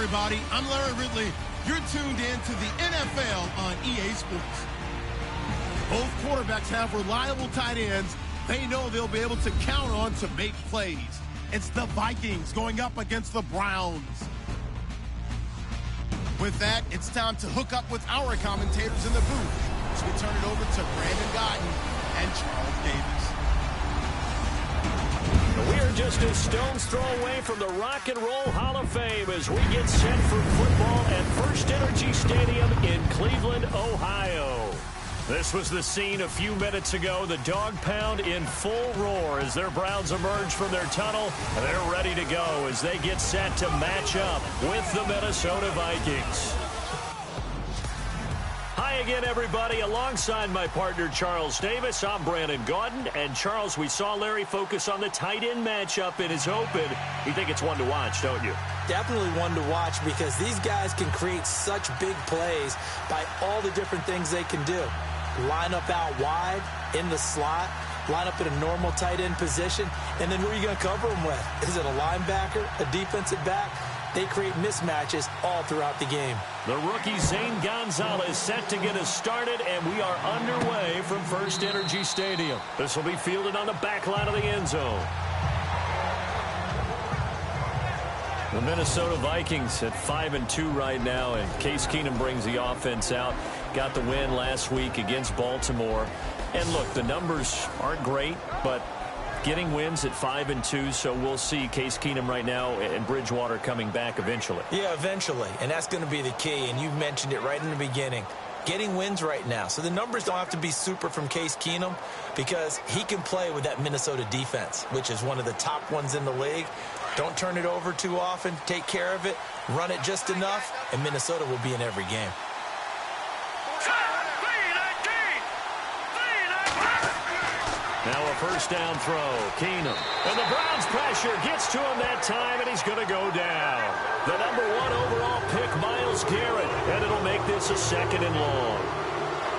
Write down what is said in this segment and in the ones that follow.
everybody. I'm Larry Ridley. You're tuned in to the NFL on EA Sports. Both quarterbacks have reliable tight ends they know they'll be able to count on to make plays. It's the Vikings going up against the Browns. With that, it's time to hook up with our commentators in the booth. So we turn it over to Brandon Gaudin and Charles Davis. We are just a stone's throw away from the Rock and Roll Hall of Fame as we get set for football at First Energy Stadium in Cleveland, Ohio. This was the scene a few minutes ago. The dog pound in full roar as their Browns emerge from their tunnel. They're ready to go as they get set to match up with the Minnesota Vikings. Hi again, everybody. Alongside my partner, Charles Davis, I'm Brandon Gaudin. And, Charles, we saw Larry focus on the tight end matchup in his open. You think it's one to watch, don't you? Definitely one to watch because these guys can create such big plays by all the different things they can do. Line up out wide, in the slot, line up in a normal tight end position, and then who are you going to cover them with? Is it a linebacker, a defensive back? They create mismatches all throughout the game. The rookie Zane Gonzalez set to get us started, and we are underway from First Energy Stadium. This will be fielded on the back line of the end zone. The Minnesota Vikings at 5-2 right now, and Case Keenum brings the offense out. Got the win last week against Baltimore. And look, the numbers aren't great, but getting wins at 5-2, so we'll see Case Keenum right now and Bridgewater coming back eventually. Yeah, eventually, and that's going to be the key, and you've mentioned it right in the beginning. Getting wins right now. So the numbers don't have to be super from Case Keenum because he can play with that Minnesota defense, which is one of the top ones in the league. Don't turn it over too often. Take care of it. Run it just enough, and Minnesota will be in every game. Now a first down throw. Keenum. And the Browns pressure gets to him that time, and he's going to go down. The number 1 overall pick, Myles Garrett. And it'll make this a 2nd and long.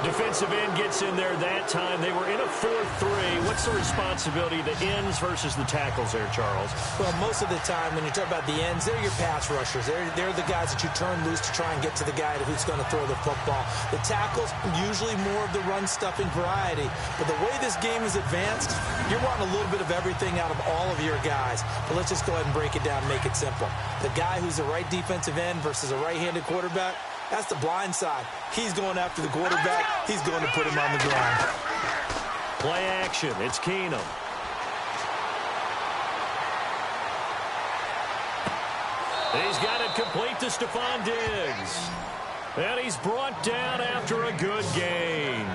Defensive end gets in there that time. They were in a 4-3. What's the responsibility of the ends versus the tackles there, Charles? Well, most of the time when you talk about the ends, they're your pass rushers. They're the guys that you turn loose to try and get to the guy who's going to throw the football. The tackles, usually more of the run-stuffing variety. But the way this game is advanced, you're wanting a little bit of everything out of all of your guys. But let's just go ahead and break it down and make it simple. The guy who's the right defensive end versus a right-handed quarterback, that's the blind side. He's going after the quarterback. He's going to put him on the ground. Play action. It's Keenum. He's got it complete to Stephon Diggs. And he's brought down after a good gain.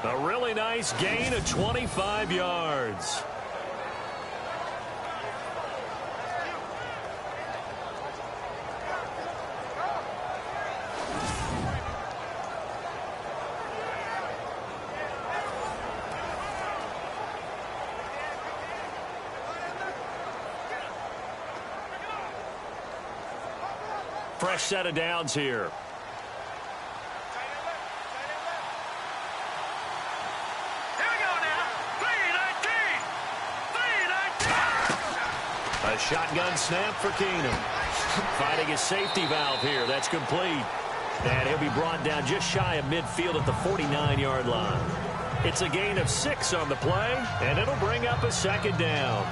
A really nice gain of 25 yards. Fresh set of downs here. A shotgun snap for Keenum. Finding his safety valve here. That's complete. And he'll be brought down just shy of midfield at the 49-yard line. It's a gain of 6 on the play, and it'll bring up a 2nd down.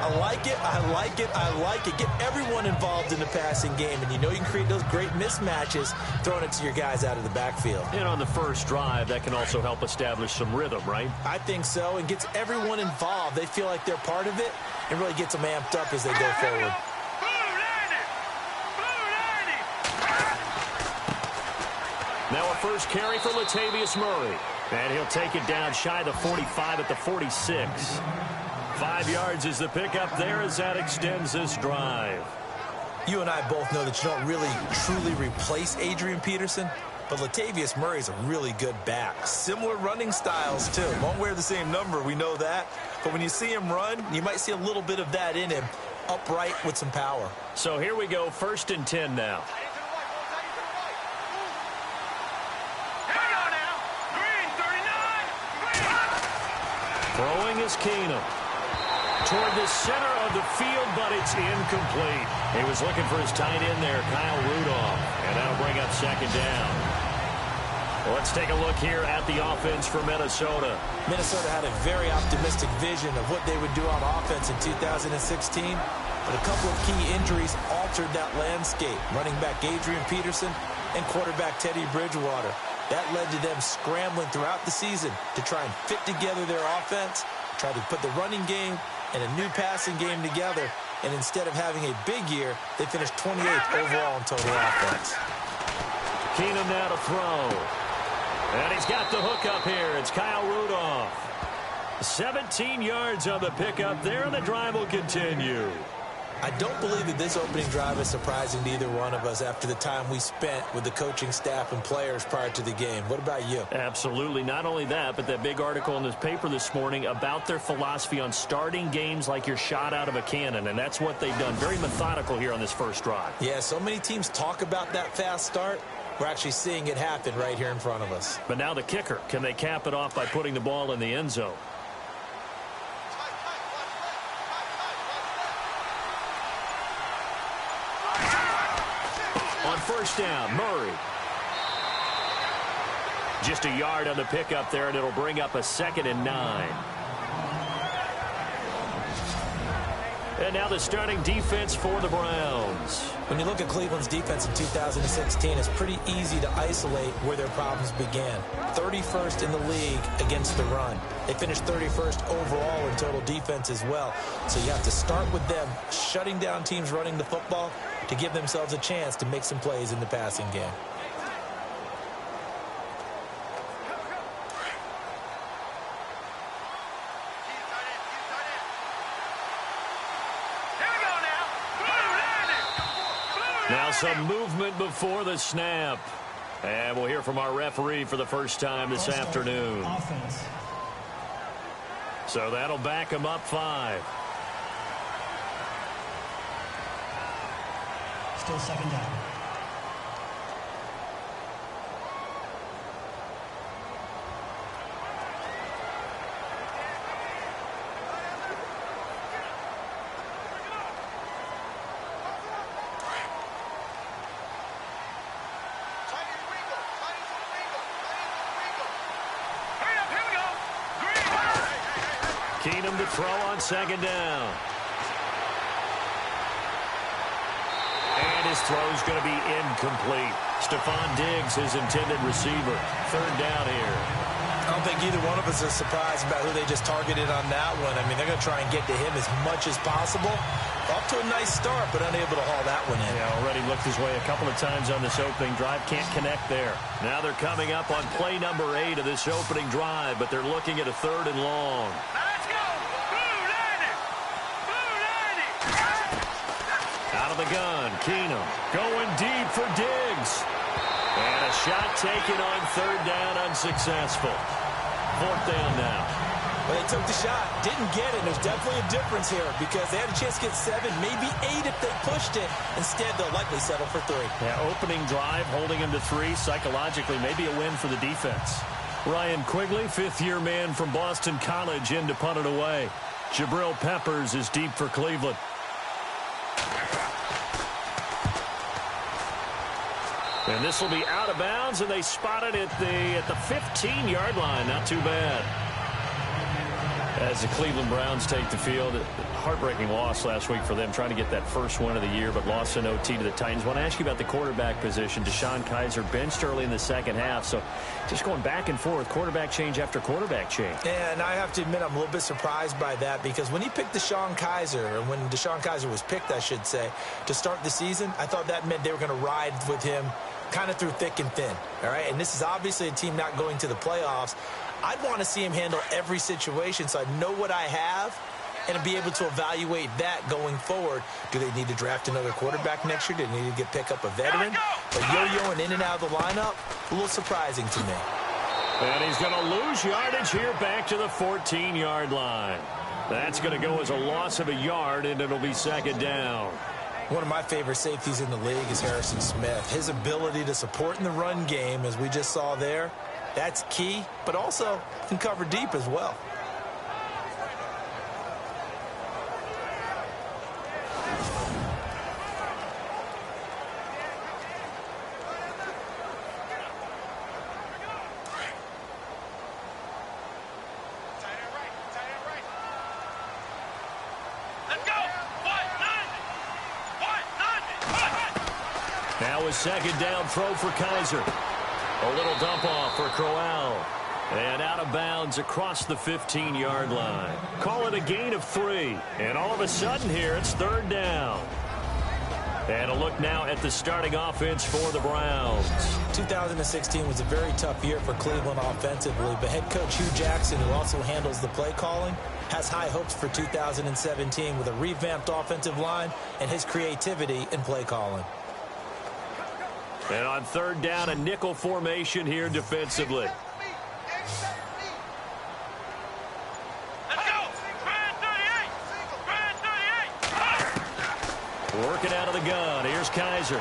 I like it, I like it, I like it. Get everyone involved in the passing game, and you know you can create those great mismatches throwing it to your guys out of the backfield. And on the first drive, that can also help establish some rhythm, right? I think so, and gets everyone involved. They feel like they're part of it, and really gets them amped up as they go forward. Now a first carry for Latavius Murray. And he'll take it down shy of the 45 at the 46. 5 yards is the pickup there as that extends this drive. You and I both know that you don't really truly replace Adrian Peterson, but Latavius Murray's a really good back. Similar running styles, too. Won't wear the same number, we know that. But when you see him run, you might see a little bit of that in him, upright with some power. So here we go, 1st and 10 now. Throwing is Keenum. toward the center of the field, but it's incomplete. He was looking for his tight end there, Kyle Rudolph, and that'll bring up second down. Well, let's take a look here at the offense for Minnesota. Minnesota had a very optimistic vision of what they would do on offense in 2016, but a couple of key injuries altered that landscape. Running back Adrian Peterson and quarterback Teddy Bridgewater. That led to them scrambling throughout the season to try and fit together their offense, try to put the running game and a new passing game together, and instead of having a big year, they finished 28th overall in total offense. Keenum now to throw. And he's got the hook up here. It's Kyle Rudolph. 17 yards on the pickup there, and the drive will continue. I don't believe that this opening drive is surprising to either one of us after the time we spent with the coaching staff and players prior to the game. What about you? Absolutely. Not only that, but that big article in this paper this morning about their philosophy on starting games like you're shot out of a cannon, and that's what they've done. Very methodical here on this first drive. Yeah, so many teams talk about that fast start. We're actually seeing it happen right here in front of us. But now the kicker. Can they cap it off by putting the ball in the end zone? On first down, Murray. Just a yard on the pickup there, and it'll bring up a 2nd and 9. And now the starting defense for the Browns. When you look at Cleveland's defense in 2016, it's pretty easy to isolate where their problems began. 31st in the league against the run. They finished 31st overall in total defense as well. So you have to start with them shutting down teams running the football to give themselves a chance to make some plays in the passing game. Now some movement before the snap. And we'll hear from our referee for the first time this afternoon. Offense. So that'll back him up 5. Still 2nd down. Keenum to throw on 2nd down. And his throw's going to be incomplete. Stephon Diggs, his intended receiver. 3rd down here. I don't think either one of us is surprised about who they just targeted on that one. I mean, they're going to try and get to him as much as possible. Off to a nice start, but unable to haul that one in. Yeah, already looked his way a couple of times on this opening drive. Can't connect there. Now they're coming up on play number 8 of this opening drive, but they're looking at a 3rd and long. Out of the gun, Keenum going deep for Diggs. And a shot taken on 3rd down, unsuccessful. 4th down now. Well, they took the shot, didn't get it. There's definitely a difference here because they had a chance to get 7, maybe 8 if they pushed it. Instead, they'll likely settle for 3. Yeah, opening drive, holding him to 3. Psychologically, maybe a win for the defense. Ryan Quigley, 5th-year man from Boston College, in to punt it away. Jabril Peppers is deep for Cleveland. And this will be out of bounds, and they spot it at the 15-yard line. Not too bad. As the Cleveland Browns take the field, heartbreaking loss last week for them, trying to get that first win of the year, but lost in OT to the Titans. I want to ask you about the quarterback position. DeShone Kizer benched early in the second half, so just going back and forth, quarterback change after quarterback change. Yeah, and I have to admit I'm a little bit surprised by that because when he picked DeShone Kizer, and when DeShone Kizer was picked, I should say, to start the season, I thought that meant they were going to ride with him kind of through thick and thin, all right? And this is obviously a team not going to the playoffs. I'd want to see him handle every situation so I know what I have and be able to evaluate that going forward. Do they need to draft another quarterback next year? Do they need to pick up a veteran? But yo-yoing in and out of the lineup, a little surprising to me. And he's going to lose yardage here back to the 14-yard line. That's going to go as a loss of a yard, and it'll be 2nd down. One of my favorite safeties in the league is Harrison Smith. His ability to support in the run game, as we just saw there, that's key, but also can cover deep as well. Now a second down throw for Kaiser. A little dump off for Crowell. And out of bounds across the 15-yard line. Call it a gain of 3. And all of a sudden here, it's third down. And a look now at the starting offense for the Browns. 2016 was a very tough year for Cleveland offensively, but head coach Hugh Jackson, who also handles the play calling, has high hopes for 2017 with a revamped offensive line and his creativity in play calling. And on third down, a nickel formation here defensively. Working out of the gun. Here's Kaiser.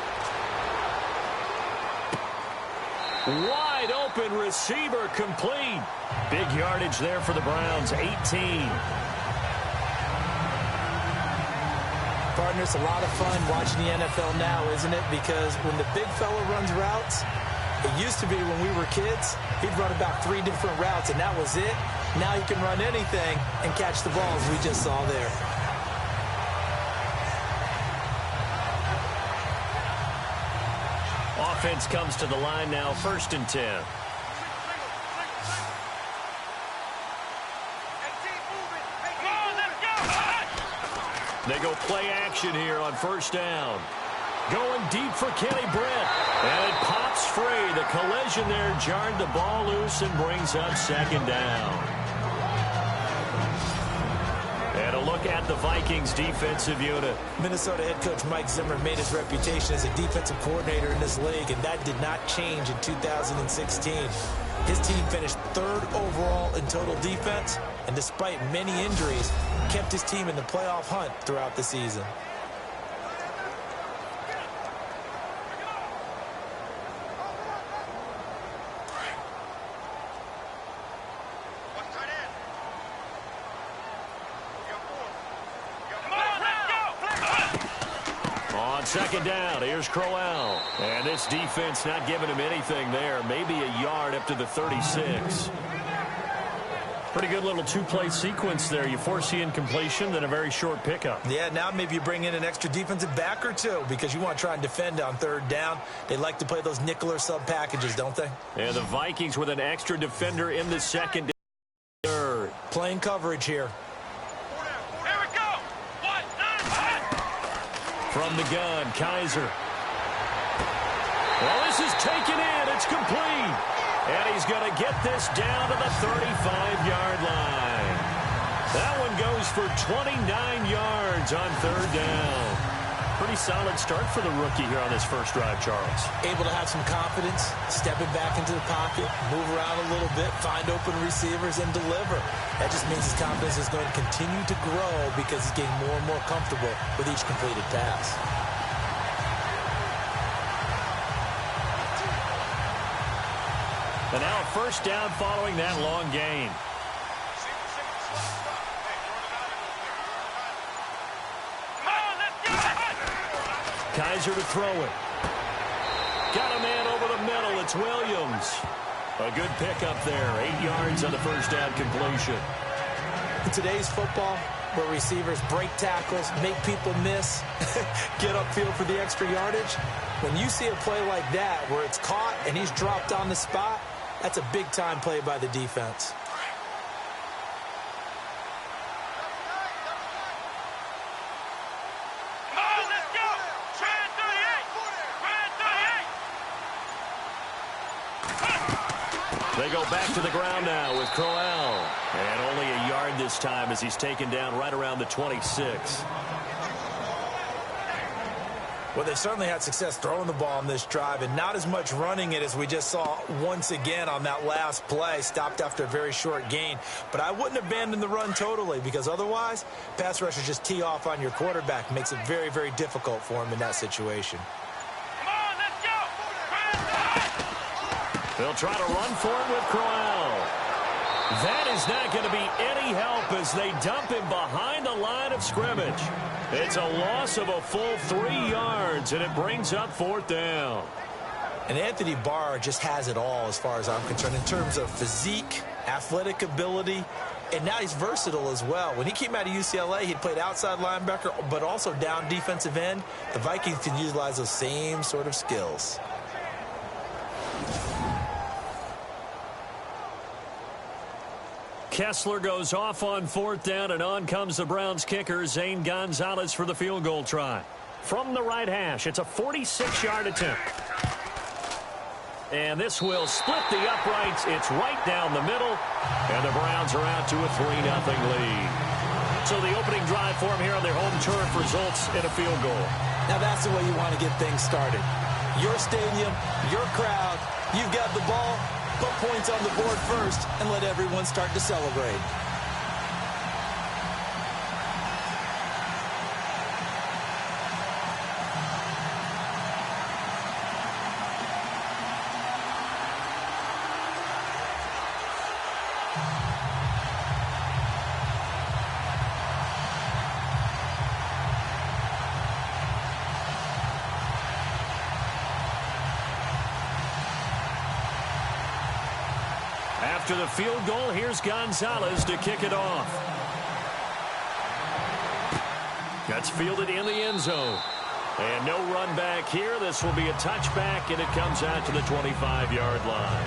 Wide open receiver complete. Big yardage there for the Browns, 18. Partner, it's a lot of fun watching the NFL now, isn't it? Because when the big fella runs routes, it used to be when we were kids, he'd run about 3 different routes, and that was it. Now he can run anything and catch the balls we just saw there. Offense comes to the line now, 1st and 10. They go play action here on 1st down. Going deep for Kenny Britt. And it pops free. The collision there jarred the ball loose and brings up 2nd down. And a look at the Vikings defensive unit. Minnesota head coach Mike Zimmer made his reputation as a defensive coordinator in this league, and that did not change in 2016. His team finished 3rd overall in total defense, and despite many injuries, kept his team in the playoff hunt throughout the season. On 2nd down, here's Crowell. And this defense not giving him anything there. Maybe a yard up to the 36. Pretty good little 2-play sequence there. You force the incompletion, then a very short pickup. Yeah, now maybe you bring in an extra defensive back or 2 because you want to try and defend on 3rd down. They like to play those nickel or sub packages, don't they? And the Vikings with an extra defender in the 2nd and 3rd. Playing coverage here. From the gun, Kaiser. Well, this is taken in. It's complete. And he's going to get this down to the 35-yard line. That one goes for 29 yards on 3rd down. Pretty solid start for the rookie here on his first drive, Charles. Able to have some confidence, stepping back into the pocket, move around a little bit, find open receivers, and deliver. That just means his confidence is going to continue to grow because he's getting more and more comfortable with each completed pass. And now a 1st down following that long gain. Kaiser to throw it. Got a man over the middle. It's Williams. A good pickup there. 8 yards on the 1st down completion. In today's football, where receivers break tackles, make people miss, get upfield for the extra yardage, when you see a play like that where it's caught and he's dropped on the spot, that's a big-time play by the defense. They go back to the ground now with Crowell. And only a yard this time as he's taken down right around the 26. Well, they certainly had success throwing the ball on this drive and not as much running it as we just saw once again on that last play. Stopped after a very short gain. But I wouldn't abandon the run totally because otherwise, pass rushers just tee off on your quarterback. Makes it very, very difficult for him in that situation. They'll try to run for it with Crowell. That is not going to be any help as they dump him behind the line of scrimmage. It's a loss of a full 3 yards, and it brings up 4th down. And Anthony Barr just has it all as far as I'm concerned in terms of physique, athletic ability, and now he's versatile as well. When he came out of UCLA, he'd played outside linebacker, but also down defensive end. The Vikings can utilize those same sort of skills. Kessler goes off on 4th down, and on comes the Browns kicker, Zane Gonzalez, for the field goal try. From the right hash, it's a 46-yard attempt. And this will split the uprights. It's right down the middle, and the Browns are out to a 3-0 lead. So the opening drive for them here on their home turf results in a field goal. Now that's the way you want to get things started. Your stadium, your crowd, you've got the ball. Put points on the board first and let everyone start to celebrate. After the field goal, here's Gonzalez to kick it off. That's fielded in the end zone. And no run back here. This will be a touchback, and it comes out to the 25-yard line.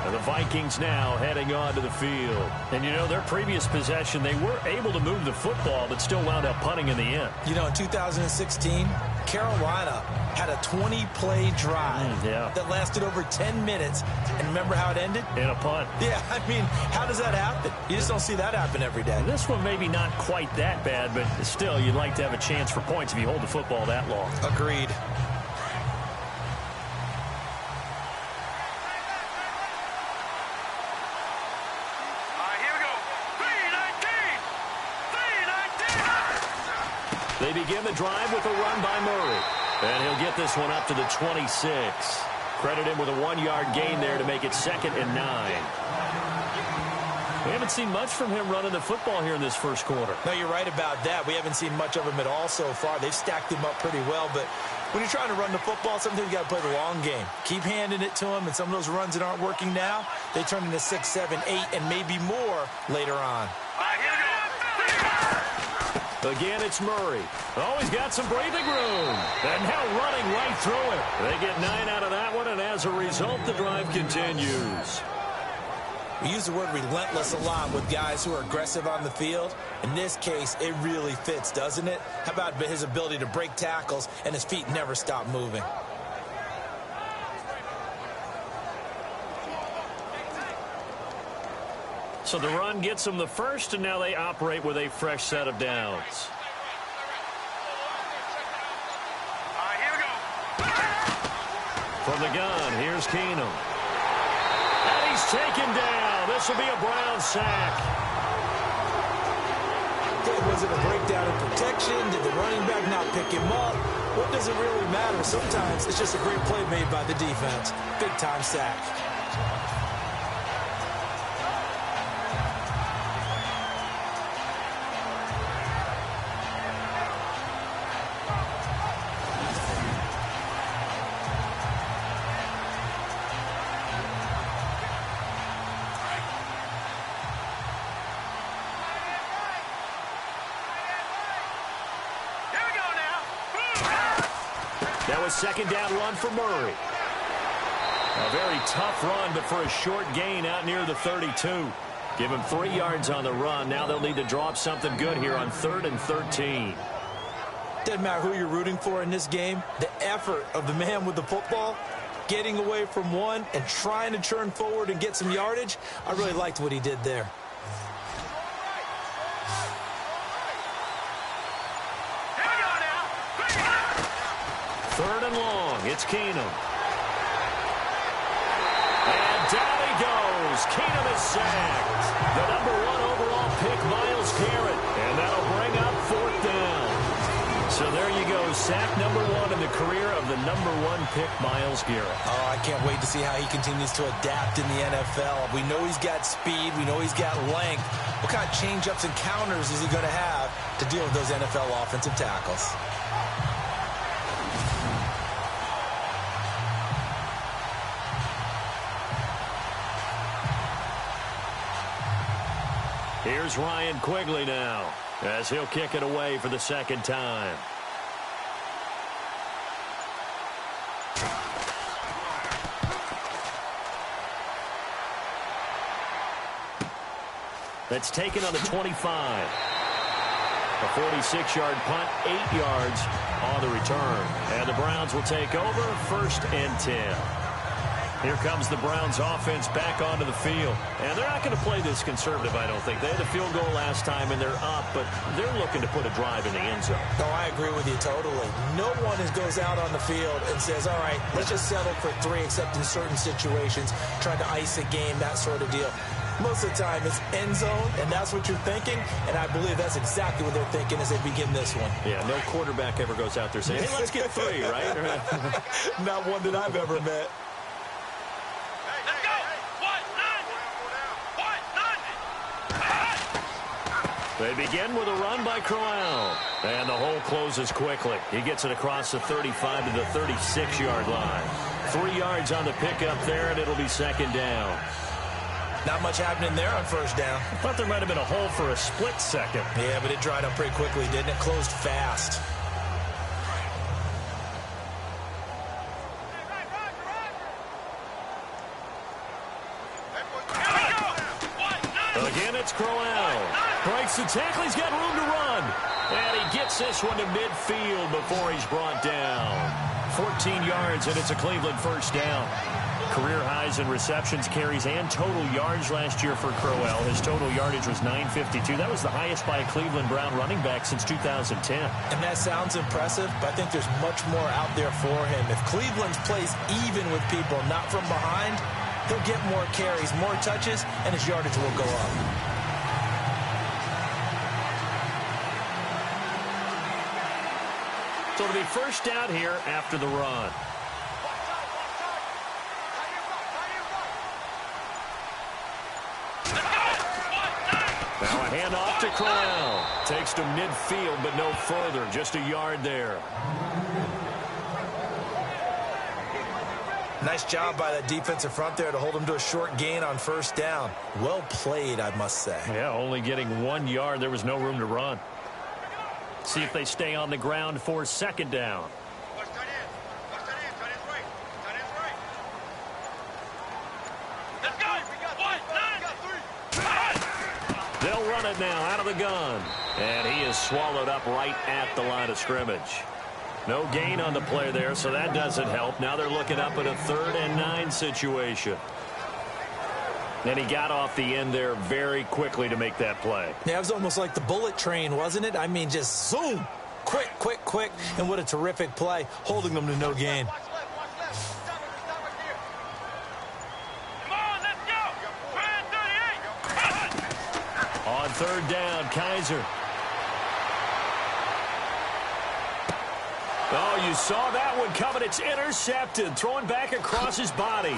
And the Vikings now heading on to the field. And, you know, their previous possession, they were able to move the football, but still wound up punting in the end. You know, in 2016, Carolina had a 20-play drive that lasted over 10 minutes. And remember how it ended? In a punt. Yeah, I mean, how does that happen? You just don't see that happen every day. This one maybe not quite that bad, but still, you'd like to have a chance for points if you hold the football that long. Agreed. They begin the drive with a run by Murray. And he'll get this one up to the 26. Credit him with a 1-yard gain there to make it 2nd and 9. We haven't seen much from him running the football here in this first quarter. No, you're right about that. We haven't seen much of him at all so far. They've stacked him up pretty well, but when you're trying to run the football, sometimes you got to play the long game. Keep handing it to him, and some of those runs that aren't working now, they turn into 6, 7, 8, and maybe more later on. Again, it's Murray. Oh, he's got some breathing room. And now running right through it. They get 9 out of that one, and as a result, the drive continues. We use the word relentless a lot with guys who are aggressive on the field. In this case, it really fits, doesn't it? How about his ability to break tackles, and his feet never stop moving? So the run gets them the first, and now they operate with a fresh set of downs. From the gun, here's Keenum. And he's taken down. This will be a Brown sack. Was it a breakdown in protection? Did the running back not pick him up? What does it really matter? Sometimes it's just a great play made by the defense. Big-time sack. That was 2nd down run for Murray. A very tough run, but for a short gain out near the 32. Give him 3 yards on the run. Now they'll need to draw up something good here on 3rd and 13. Doesn't matter who you're rooting for in this game. The effort of the man with the football, getting away from one and trying to turn forward and get some yardage, I really liked what he did there. Third and long. It's Keenum. And down he goes. Keenum is sacked. The number 1 overall pick, Myles Garrett. And that'll bring up 4th down. So there you go. Sack number 1 in the career of the number 1 pick, Myles Garrett. Oh, I can't wait to see how he continues to adapt in the NFL. We know he's got speed. We know he's got length. What kind of change-ups and counters is he going to have to deal with those NFL offensive tackles? Here's Ryan Quigley now as he'll kick it away for the second time. That's taken on the 25. A 46-yard punt, 8 yards on the return. And the Browns will take over, 1st and 10. Here comes the Browns offense back onto the field. And they're not going to play this conservative, I don't think. They had a field goal last time, and they're up, but they're looking to put a drive in the end zone. No, I agree with you totally. No one goes out on the field and says, all right, let's just settle for 3, except in certain situations, trying to ice a game, that sort of deal. Most of the time, it's end zone, and that's what you're thinking, and I believe that's exactly what they're thinking as they begin this one. Yeah, no quarterback ever goes out there saying, hey, let's get 3, right? Not one that I've ever met. They begin with a run by Crowell. And the hole closes quickly. He gets it across the 35 to the 36-yard line. 3 yards on the pickup there, and it'll be 2nd down. Not much happening there on 1st down. I thought there might have been a hole for a split second. Yeah, but it dried up pretty quickly, didn't it? Closed fast. Again, it's Crowell. Breaks the tackle. He's got room to run. And he gets this one to midfield before he's brought down. 14 yards, and it's a Cleveland 1st down. Career highs in receptions, carries, and total yards last year for Crowell. His total yardage was 952. That was the highest by a Cleveland Brown running back since 2010. And that sounds impressive, but I think there's much more out there for him. If Cleveland plays even with people, not from behind, he'll get more carries, more touches, and his yardage will go up. So it'll be 1st down here after the run. Now a handoff to Crowell. Takes to midfield, but no further. Just a yard there. Nice job by that defensive front there to hold him to a short gain on 1st down. Well played, I must say. Yeah, only getting 1 yard. There was no room to run. See if they stay on the ground for 2nd down. They'll run it now out of the gun. And he is swallowed up right at the line of scrimmage. No gain on the play there, so that doesn't help. Now they're looking up at a 3rd and 9 situation. And he got off the end there very quickly to make that play. Yeah, it was almost like the bullet train, wasn't it? I mean, just zoom. Quick, quick, quick. And what a terrific play, holding them to no gain. On 3rd down, Kaiser. Oh, you saw that one coming. It's intercepted. Thrown back across his body.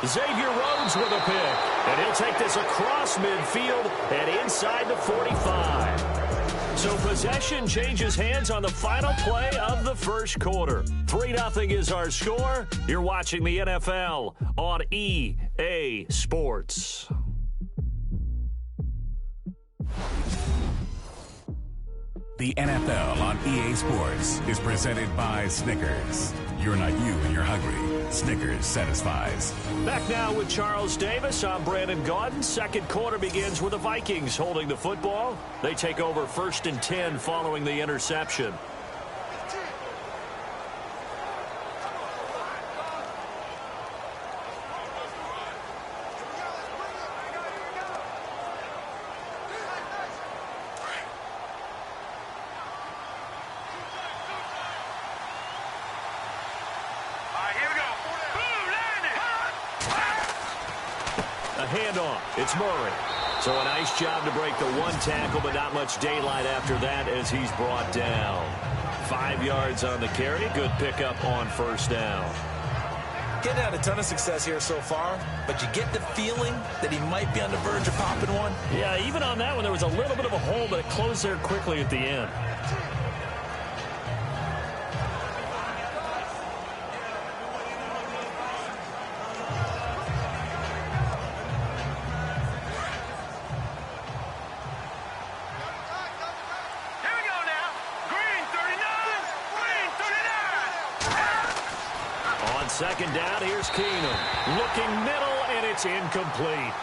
Xavier Rhodes with a pick. And he'll take this across midfield and inside the 45. So possession changes hands on the final play of the 1st quarter. 3-0 is our score. You're watching the NFL on EA Sports. The NFL on EA Sports is presented by Snickers. You're not you when you're hungry. Snickers satisfies. Back now with Charles Davis. I'm Brandon Gaudin. 2nd quarter begins with the Vikings holding the football. They take over 1st and 10 following the interception. Handoff. It's Murray. So a nice job to break the 1 tackle, but not much daylight after that as he's brought down. 5 yards on the carry. Good pickup on 1st down. Getting had a ton of success here so far, but you get the feeling that he might be on the verge of popping one. Yeah, even on that one, there was a little bit of a hole, but it closed there quickly at the end. second down, here's Keenum. Looking middle, and it's incomplete.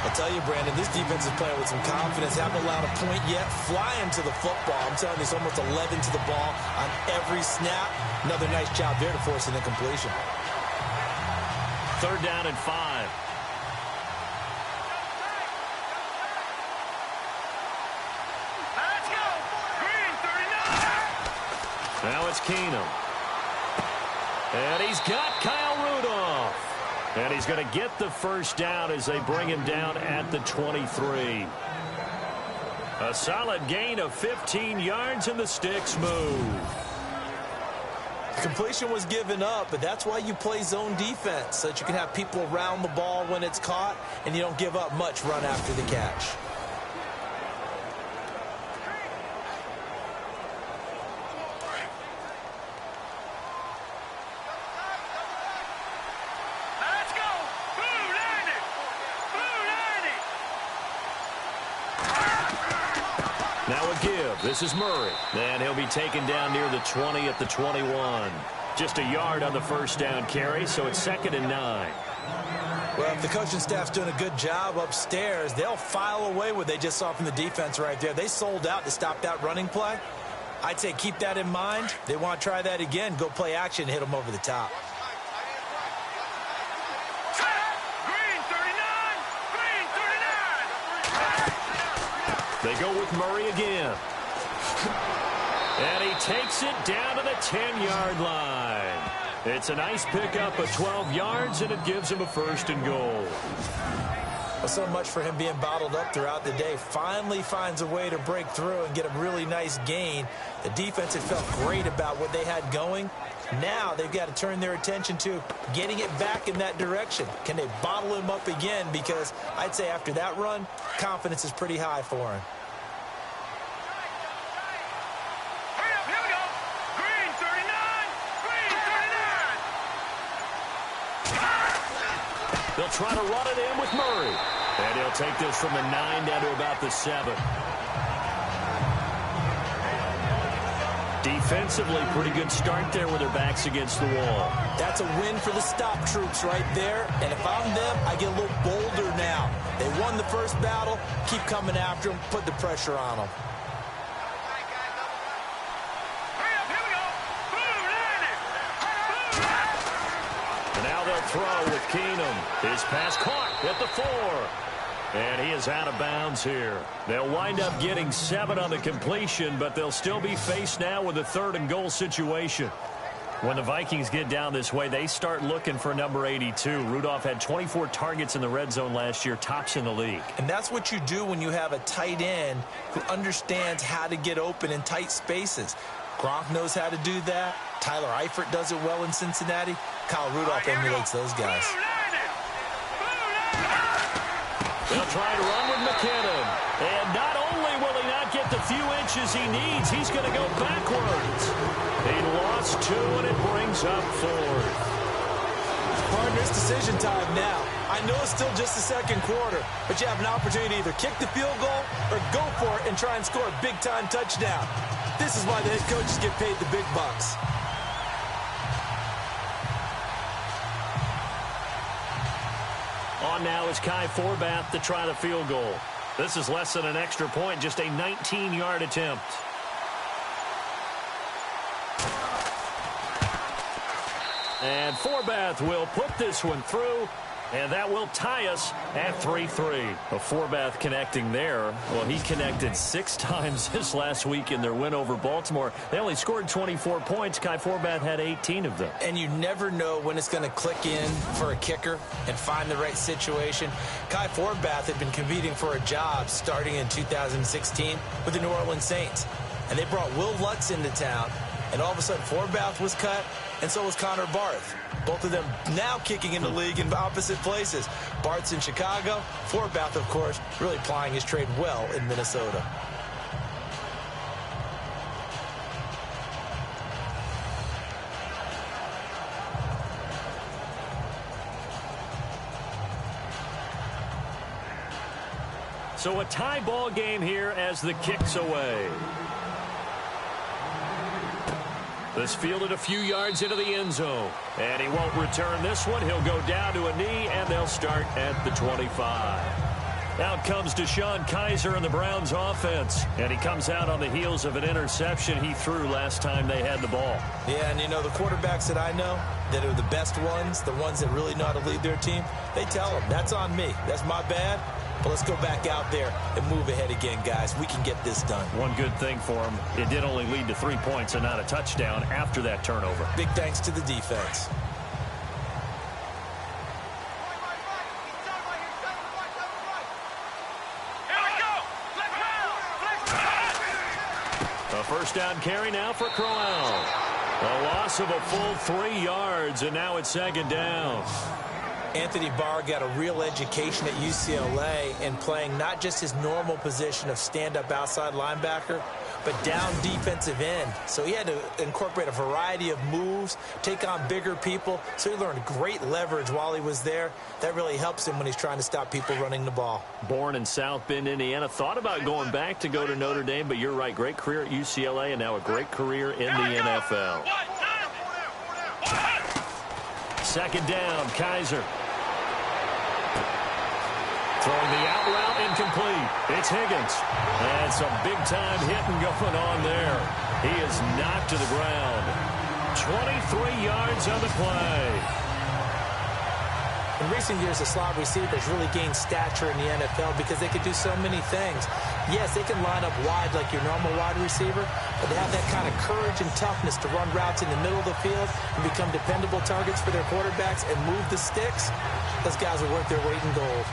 I'll tell you, Brandon, this defense is playing with some confidence. Haven't allowed a point yet. Flying to the football. I'm telling you, there's almost 11 to the ball on every snap. Another nice job there to force an incompletion. Third down and 5. Let's go. Green 39. Now it's Keenum. And he's got Kyle Rudolph. And he's going to get the first down as they bring him down at the 23. A solid gain of 15 yards, and the sticks move. Completion was given up, but that's why you play zone defense, so that you can have people around the ball when it's caught, and you don't give up much run after the catch. Let's go. Blue 90. Blue 90. Now a give. This is Murray. And he'll be taken down near the 20 at the 21. Just a yard on the first down carry, so it's 2nd and 9. Well, if the coaching staff's doing a good job upstairs, they'll file away what they just saw from the defense right there. They sold out to stop that running play. I'd say keep that in mind. They want to try that again. Go play action, hit them over the top. Green 39. Green 39. They go with Murray again. And he takes it down to the 10-yard line. It's a nice pickup of 12 yards, and it gives him a 1st and goal. Well, so much for him being bottled up throughout the day. Finally finds a way to break through and get a really nice gain. The defense had felt great about what they had going. Now they've got to turn their attention to getting it back in that direction. Can they bottle him up again? Because I'd say after that run, confidence is pretty high for him. Hurry up. Here we go. Green 39. Green 39. They'll try to run it in with Murray. And he'll take this from the 9 down to about the 7. Defensively, pretty good start there with their backs against the wall. That's a win for the stop troops right there. And if I'm them, I get a little bolder now. They won the first battle. Keep coming after them. Put the pressure on them. Hurry up. Here we go. Blue 90. And now they'll throw with Keenum. His pass caught at the 4. And he is out of bounds here. They'll wind up getting 7 on the completion, but they'll still be faced now with a 3rd and goal situation. When the Vikings get down this way, they start looking for number 82. Rudolph had 24 targets in the red zone last year, tops in the league. And that's what you do when you have a tight end who understands how to get open in tight spaces. Gronk knows how to do that. Tyler Eifert does it well in Cincinnati. Kyle Rudolph emulates those guys. Blue 90. Blue 90. They'll try to run with McKinnon. And not only will he not get the few inches he needs, he's going to go backwards. He lost 2, and it brings up 4th. Partner, it's decision time now. I know it's still just the second quarter, but you have an opportunity to either kick the field goal or go for it and try and score a big-time touchdown. This is why the head coaches get paid the big bucks. On now is Kai Forbath to try the field goal. This is less than an extra point, just a 19-yard attempt. And Forbath will put this one through, and that will tie us at 3-3. A Forbath connecting there. Well, he connected 6 times this last week in their win over Baltimore. They only scored 24 points. Kai Forbath had 18 of them. And you never know when it's going to click in for a kicker and find the right situation. Kai Forbath had been competing for a job starting in 2016 with the New Orleans Saints. And they brought Will Lutz into town. And all of a sudden, Forbath was cut, and so was Connor Barth. Both of them now kicking in the league in opposite places. Barth's in Chicago. Forbath, of course, really plying his trade well in Minnesota. So a tie ball game here as the kick's away. This fielded a few yards into the end zone. And he won't return this one. He'll go down to a knee, and they'll start at the 25. Out comes DeShone Kizer in the Browns offense. And he comes out on the heels of an interception he threw last time they had the ball. Yeah, and you know, the quarterbacks that I know that are the best ones, the ones that really know how to lead their team, they tell them, that's on me. That's my bad. But let's go back out there and move ahead again, guys. We can get this done. One good thing for him, it did only lead to 3 points and not a touchdown after that turnover. Big thanks to the defense. A first down carry now for Crowell. A loss of a full 3 yards, and now it's second down. Anthony Barr got a real education at UCLA in playing not just his normal position of stand-up outside linebacker, but down defensive end. So he had to incorporate a variety of moves, take on bigger people. So he learned great leverage while he was there. That really helps him when he's trying to stop people running the ball. Born in South Bend, Indiana. Thought about going back to go to Notre Dame, but you're right. Great career at UCLA and now a great career in the NFL. Second down, Kizer. Throwing the out route incomplete. It's Higgins. And some big-time hitting going on there. He is knocked to the ground. 23 yards on the play. In recent years, the slot receivers really gained stature in the NFL because they could do so many things. Yes, they can line up wide like your normal wide receiver, but they have that kind of courage and toughness to run routes in the middle of the field and become dependable targets for their quarterbacks and move the sticks. Those guys are worth their weight in gold.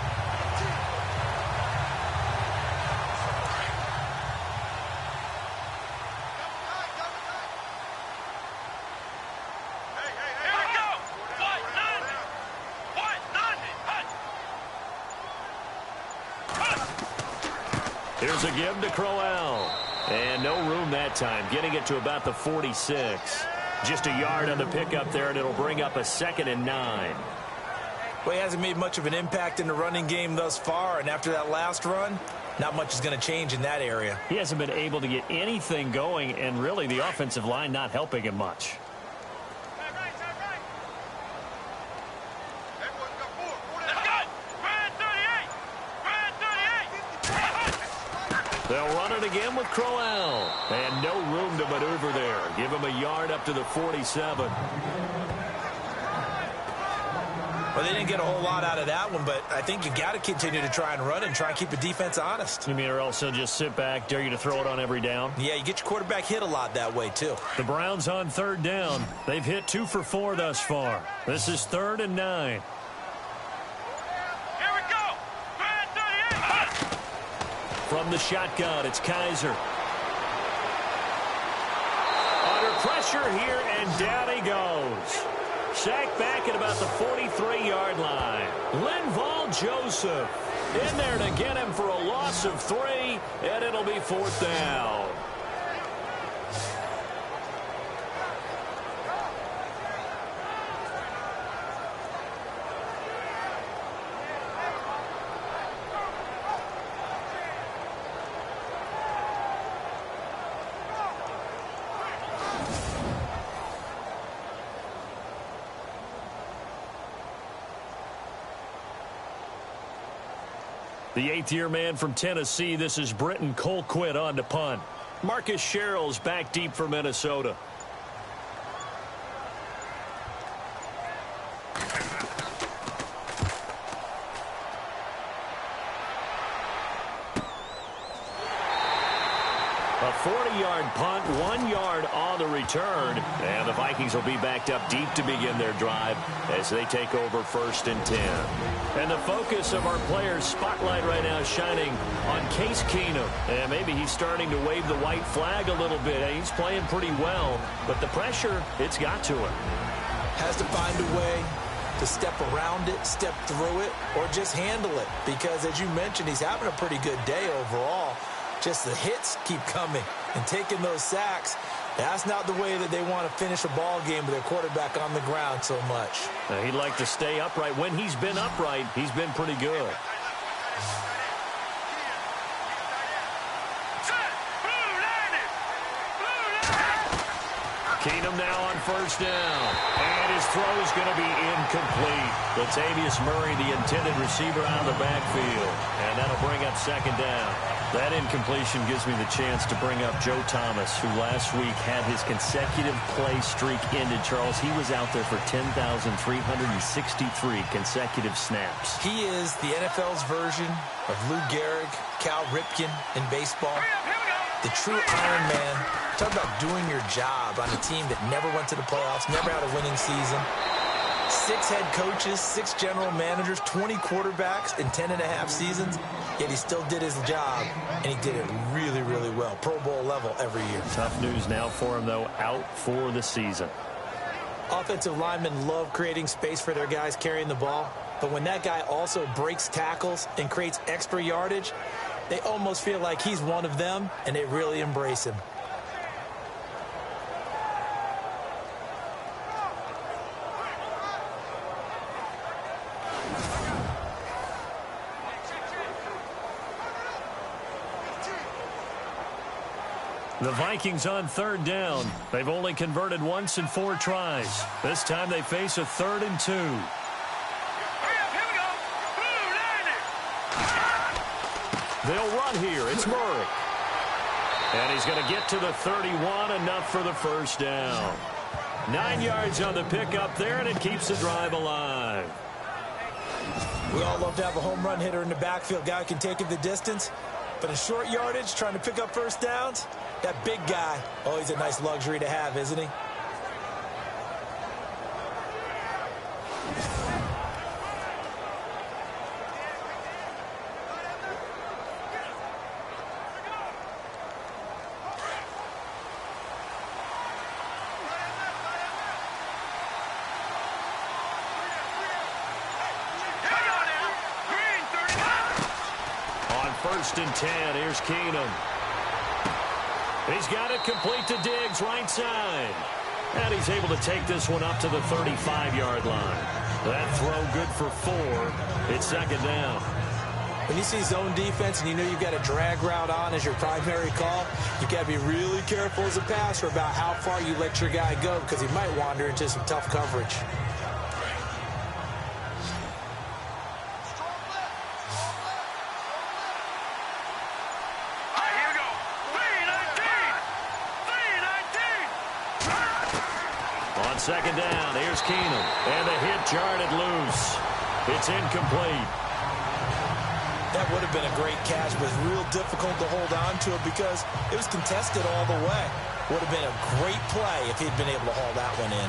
Here's a give to Crowell. And no room that time, getting it to about the 46. Just a yard on the pickup there, and it'll bring up a 2nd and 9. Well, he hasn't made much of an impact in the running game thus far, and after that last run, not much is going to change in that area. He hasn't been able to get anything going, and really the offensive line not helping him much. They'll run it again with Crowell. And no room to maneuver there. Give him a yard up to the 47. Well, they didn't get a whole lot out of that one, but I think you got to continue to try and run and try and keep the defense honest. You mean or else he'll just sit back, dare you to throw it on every down? Yeah, you get your quarterback hit a lot that way, too. The Browns on third down. They've hit 2 for 4 thus far. This is 3rd and 9. From the shotgun, it's Kizer. Under pressure here, and down he goes. Sacked back at about the 43-yard line. Linval Joseph in there to get him for a loss of 3, and it'll be 4th down. The 8th-year man from Tennessee, this is Britton Colquitt on to punt. Marcus Sherrill's back deep for Minnesota. A 40-yard punt, 1 yard on the return. And the Vikings will be backed up deep to begin their drive as they take over 1st and 10. And the focus of our players' spotlight right now is shining on Case Keenum. And maybe he's starting to wave the white flag a little bit. He's playing pretty well, but the pressure, it's got to him. Has to find a way to step around it, step through it, or just handle it. Because, as you mentioned, he's having a pretty good day overall. Just the hits keep coming and taking those sacks. That's not the way that they want to finish a ball game with their quarterback on the ground so much. He'd like to stay upright. When he's been upright, he's been pretty good. Keenum now on first down. And his throw is going to be incomplete. Latavius Murray, the intended receiver, out of the backfield. And that'll bring up second down. That incompletion gives me the chance to bring up Joe Thomas, who last week had his consecutive play streak ended. Charles, he was out there for 10,363 consecutive snaps. He is the NFL's version of Lou Gehrig, Cal Ripken in baseball. The true Iron Man. Talk about doing your job on a team that never went to the playoffs, never had a winning season. 6 head coaches, 6 general managers, 20 quarterbacks in 10.5 seasons. Yet he still did his job, and he did it really, really well. Pro Bowl level every year. Tough news now for him, though, out for the season. Offensive linemen love creating space for their guys carrying the ball. But when that guy also breaks tackles and creates extra yardage, they almost feel like he's one of them, and they really embrace him. The Vikings on third down. They've only converted once in 4 tries. This time they face a 3rd and 2. They'll run here. It's Murray. And he's going to get to the 31, enough for the first down. 9 yards on the pickup there, and it keeps the drive alive. We all love to have a home run hitter in the backfield. Guy can take it the distance. But in short yardage, trying to pick up first downs, that big guy, always a nice luxury to have, isn't he? First and 10. Here's Keenum. He's got it complete to Diggs, right side. And he's able to take this one up to the 35-yard line. That throw good for 4. It's second down. When you see zone defense and you know you've got a drag route on as your primary call, you've got to be really careful as a passer about how far you let your guy go, because he might wander into some tough coverage. Second down, here's Keenum. And the hit jarred loose. It's incomplete. That would have been a great catch, but it's real difficult to hold on to it because it was contested all the way. Would have been a great play if he'd been able to haul that one in.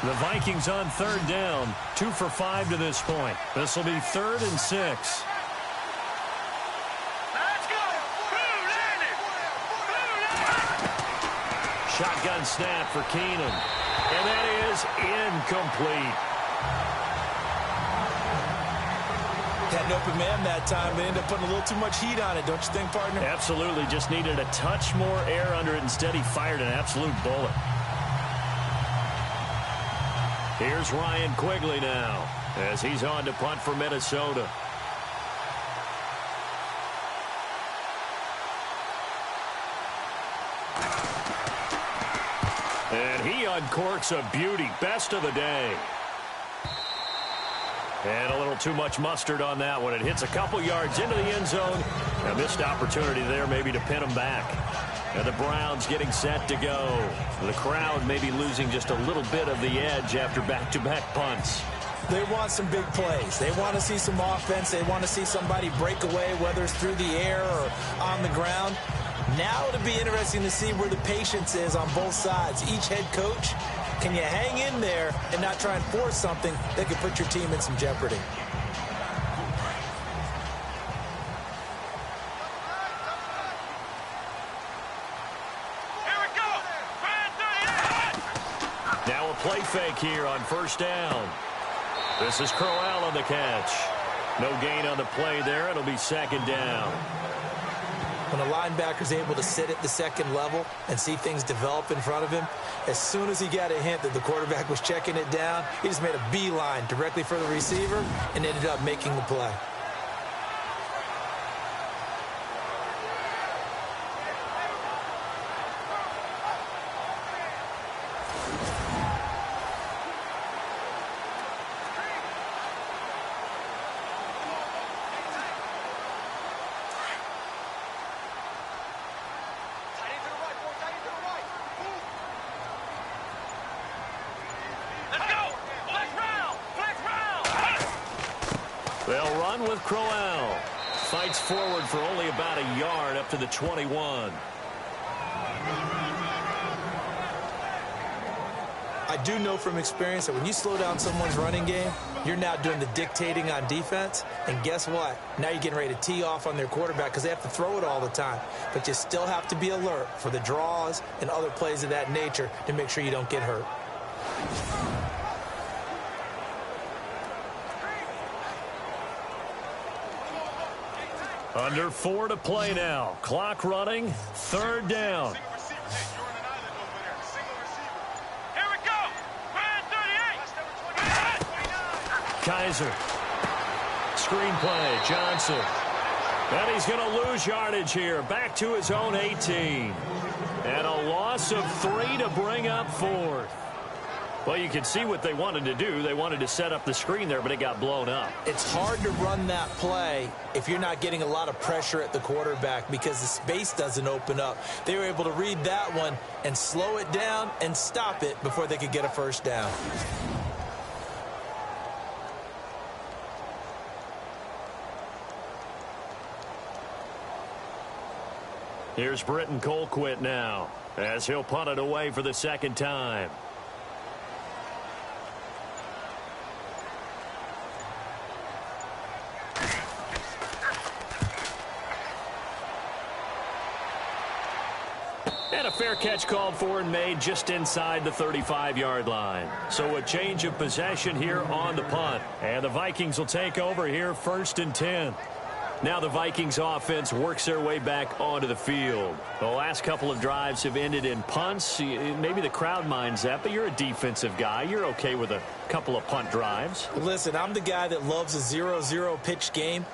The Vikings on third down, 2 for 5 to this point. This will be 3rd and 6. Shotgun snap for Keenum. And that is incomplete. Had an open man that time. They ended up putting a little too much heat on it, don't you think, partner? Absolutely. Just needed a touch more air under it. Instead, he fired an absolute bullet. Here's Ryan Quigley now as he's on to punt for Minnesota. And he uncorks a beauty. Best of the day. And a little too much mustard on that one. It hits a couple yards into the end zone. A missed opportunity there maybe to pin him back. And the Browns getting set to go. The crowd maybe losing just a little bit of the edge after back-to-back punts. They want some big plays. They want to see some offense. They want to see somebody break away, whether it's through the air or on the ground. Now it'll be interesting to see where the patience is on both sides. Each head coach, can you hang in there and not try and force something that could put your team in some jeopardy? Here we go. Now a play fake here on first down. This is Crowell on the catch. No gain on the play there. It'll be second down. When a linebacker's able to sit at the second level and see things develop in front of him, as soon as he got a hint that the quarterback was checking it down, he just made a beeline directly for the receiver and ended up making the play. with Crowell. Fights forward for only about a yard up to the 21. I do know from experience that when you slow down someone's running game, you're now doing the dictating on defense. And guess what? Now you're getting ready to tee off on their quarterback because they have to throw it all the time. But you still have to be alert for the draws and other plays of that nature to make sure you don't get hurt. Under 4 to play now. Clock running. 3rd down. Kaiser. Screen play. Johnson. And he's going to lose yardage here. Back to his own 18. And a loss of 3 to bring up 4th. Well, you can see what they wanted to do. They wanted to set up the screen there, but it got blown up. It's hard to run that play if you're not getting a lot of pressure at the quarterback because the space doesn't open up. They were able to read that one and slow it down and stop it before they could get a first down. Here's Britton Colquitt now as he'll punt it away for the 2nd time. And a fair catch called for and made just inside the 35-yard line. So a change of possession here on the punt. And the Vikings will take over here 1st and 10. Now the Vikings offense works their way back onto the field. The last couple of drives have ended in punts. Maybe the crowd minds that, but you're a defensive guy. You're okay with a couple of punt drives. Listen, I'm the guy that loves a 0-0 pitch game.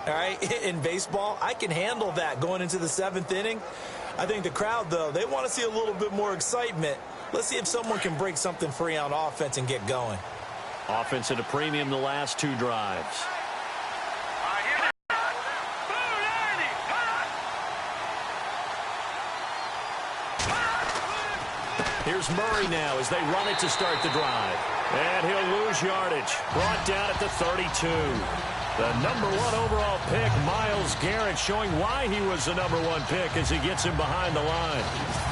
All right, in baseball, I can handle that going into the 7th inning. I think the crowd, though, they want to see a little bit more excitement. Let's see if someone can break something free on offense and get going. Offense at a premium the last 2 drives. Here's Murray now as they run it to start the drive. And he'll lose yardage. Brought down at the 32. The #1 overall pick, Myles Garrett, showing why he was the #1 pick as he gets him behind the line.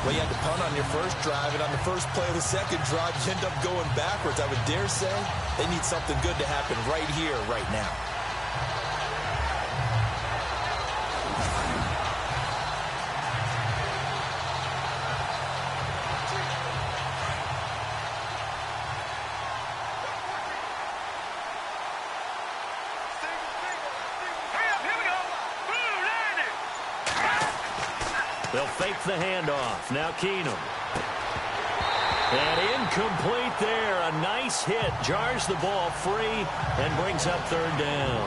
Well, you had to punt on your first drive, and on the first play of the second drive, you end up going backwards. I would dare say they need something good to happen right here, right now. They'll fake the handoff. Now Keenum. And incomplete there. A nice hit. Jars the ball free and brings up 3rd down.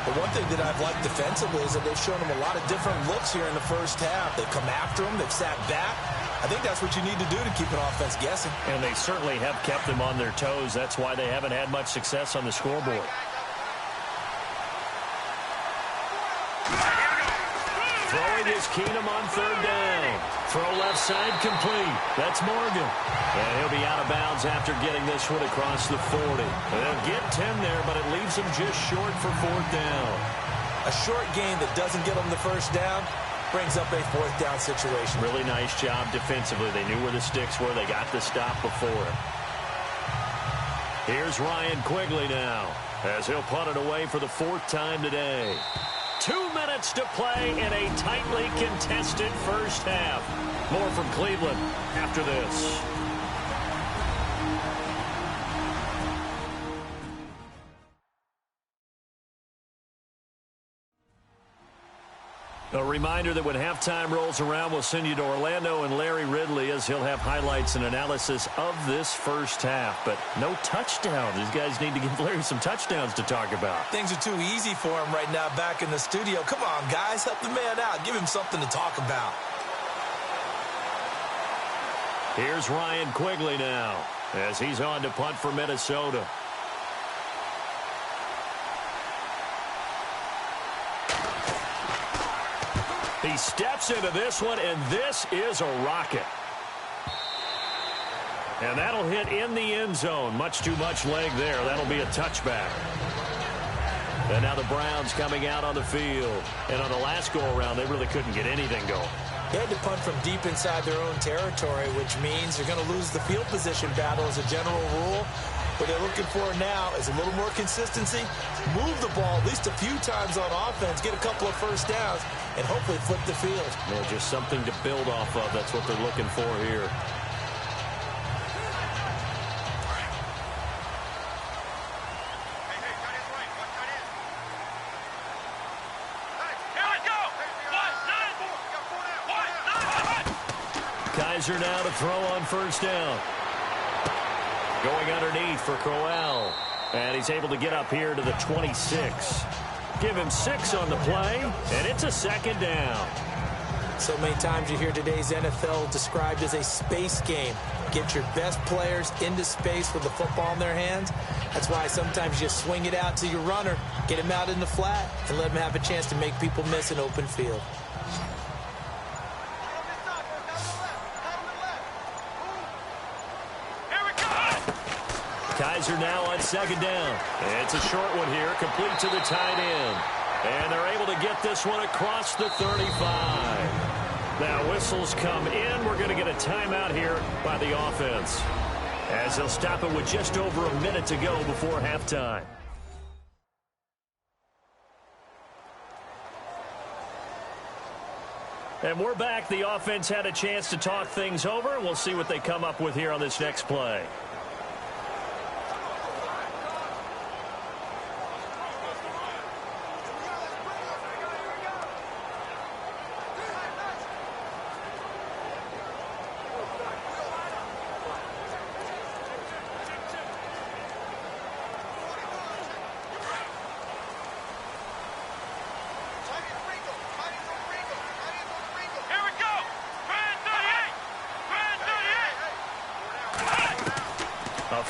The one thing that I've liked defensively is that they've shown him a lot of different looks here in the first half. They've come after him. They've sat back. I think that's what you need to do to keep an offense guessing. And they certainly have kept them on their toes. That's why they haven't had much success on the scoreboard. Throwing is Keenum on 3rd down. Throw left side complete. That's Morgan. And he'll be out of bounds after getting this one across the 40. They'll get 10 there, but it leaves them just short for 4th down. A short gain that doesn't get them the first down brings up a 4th down situation. Really nice job defensively. They knew where the sticks were. They got the stop before it. Here's Ryan Quigley now as he'll punt it away for the 4th time today. 2 minutes to play in a tightly contested first half. More from Cleveland after this. A reminder that when halftime rolls around, we'll send you to Orlando and Larry Ridley as he'll have highlights and analysis of this first half. But no touchdown. These guys need to give Larry some touchdowns to talk about. Things are too easy for him right now back in the studio. Come on, guys. Help the man out. Give him something to talk about. Here's Ryan Quigley now as he's on to punt for Minnesota. He steps into this one, and this is a rocket. And that'll hit in the end zone. Much too much leg there. That'll be a touchback. And now the Browns coming out on the field. And on the last go-around, they really couldn't get anything going. They had to punt from deep inside their own territory, which means they're going to lose the field position battle as a general rule. What they're looking for now is a little more consistency, move the ball at least a few times on offense, get a couple of first downs, and hopefully flip the field. Yeah, just something to build off of. That's what they're looking for here. Kaiser now to throw on first down. Going underneath for Crowell. And he's able to get up here to the 26. Give him 6 on the play, and it's a second down. So many times you hear today's NFL described as a space game. Get your best players into space with the football in their hands. That's why sometimes you swing it out to your runner, get him out in the flat, and let him have a chance to make people miss an open field. Kaiser now on second down. It's a short one here, complete to the tight end. And they're able to get this one across the 35. Now whistles come in. We're going to get a timeout here by the offense, as they'll stop it with just over a minute to go before halftime. And we're back. The offense had a chance to talk things over. We'll see what they come up with here on this next play.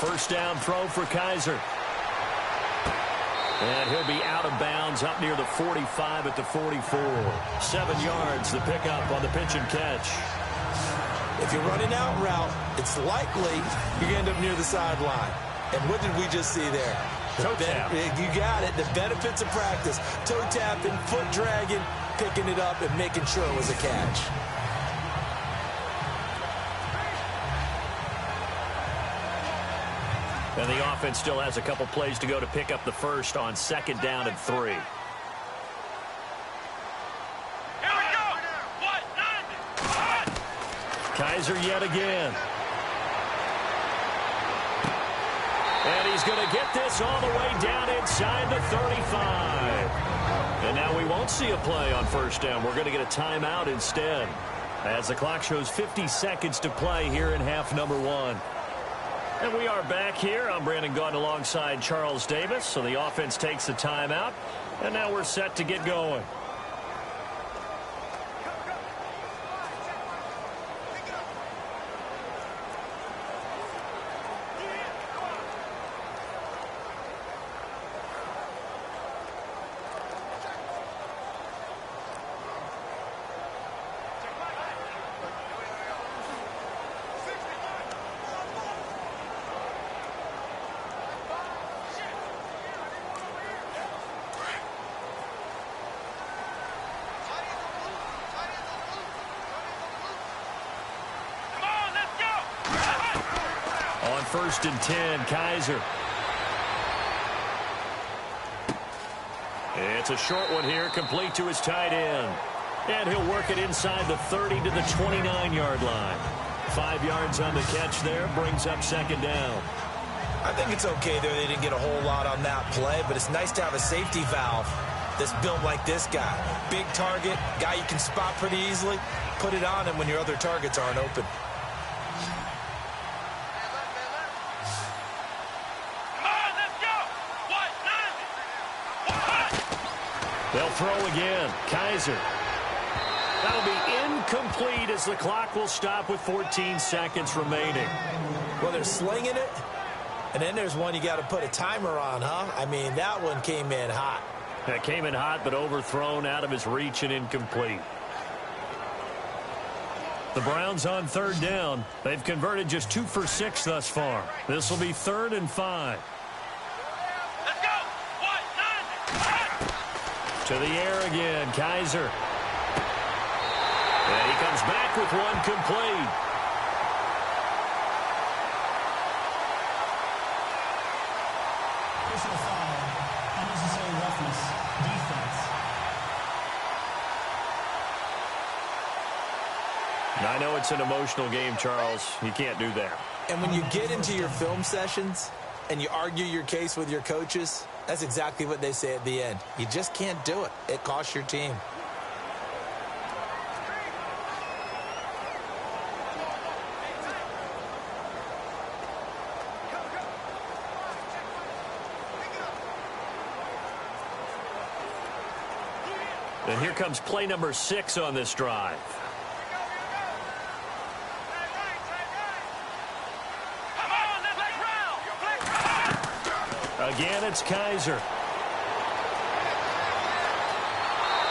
First down throw for Kaiser. And he'll be out of bounds up near the 45 at the 44. 7 yards the pickup on the pitch and catch. If you're running out route, it's likely you're going to end up near the sideline. And what did we just see there? Toe tap. You got it. The benefits of practice. Toe tapping, foot dragging, picking it up, and making sure it was a catch. And the offense still has a couple plays to go to pick up the first on second down and 3. Here we go. Kaiser yet again. And he's going to get this all the way down inside the 35. And now we won't see a play on first down. We're going to get a timeout instead, as the clock shows 50 seconds to play here in half number 1. And we are back here. I'm Brandon Gaudin alongside Charles Davis. So the offense takes the timeout, and now we're set to get going. First and 10, Kaiser. It's a short one here, complete to his tight end. And he'll work it inside the 30 to the 29-yard line. 5 yards on the catch there, brings up second down. I think it's okay there. They didn't get a whole lot on that play, but it's nice to have a safety valve that's built like this guy. Big target, guy you can spot pretty easily. Put it on him when your other targets aren't open. They'll throw again. Kaiser. That'll be incomplete as the clock will stop with 14 seconds remaining. Well, they're slinging it, and then there's one you got to put a timer on, huh? I mean, that one came in hot. That came in hot, but overthrown out of his reach and incomplete. The Browns on third down. They've converted just 2 for 6 thus far. This will be 3rd and 5. Let's go. 1, 9. To the air again, Kaiser. And he comes back with one complete. Personal foul, unnecessary roughness, defense. I know it's an emotional game, Charles. You can't do that. And when you get into your film sessions and you argue your case with your coaches, that's exactly what they say at the end. You just can't do it. It costs your team. And here comes play number 6 on this drive. Again, it's Kaiser.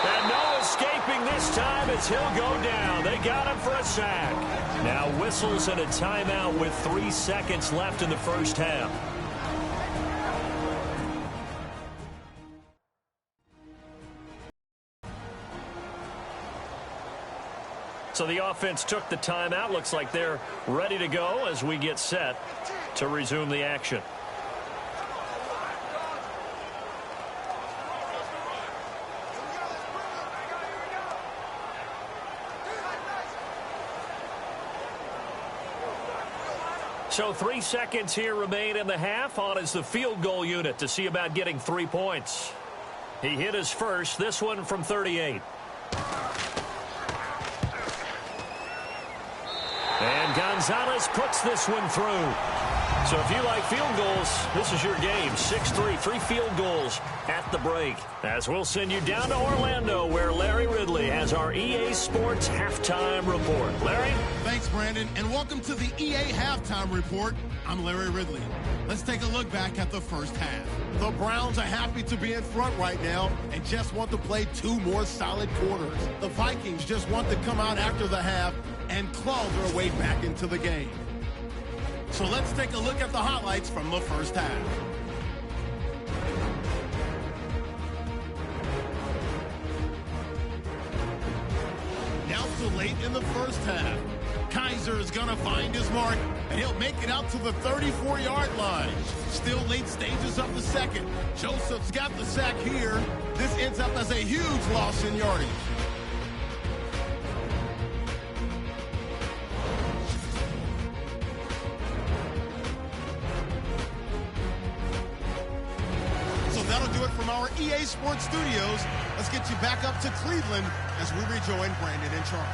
And no escaping this time as he'll go down. They got him for a sack. Now whistles and a timeout with 3 seconds left in the first half. So the offense took the timeout. Looks like they're ready to go as we get set to resume the action. So 3 seconds here remain in the half. On is the field goal unit to see about getting 3 points. He hit his first, this one from 38. And Gonzalez puts this one through. So if you like field goals, this is your game. 6-3, 3 field goals at the break. As we'll send you down to Orlando, where Larry Ridley has our EA Sports Halftime Report. Larry? Thanks, Brandon, and welcome to the EA Halftime Report. I'm Larry Ridley. Let's take a look back at the first half. The Browns are happy to be in front right now and just want to play 2 more solid quarters. The Vikings just want to come out after the half and claw their way back into the game. So let's take a look at the highlights from the first half. Now to late in the first half. Kaiser is going to find his mark, and he'll make it out to the 34-yard line. Still late stages of the second. Joseph's got the sack here. This ends up as a huge loss in yardage. That'll do it from our EA Sports Studios. Let's get you back up to Cleveland as we rejoin Brandon and Charles.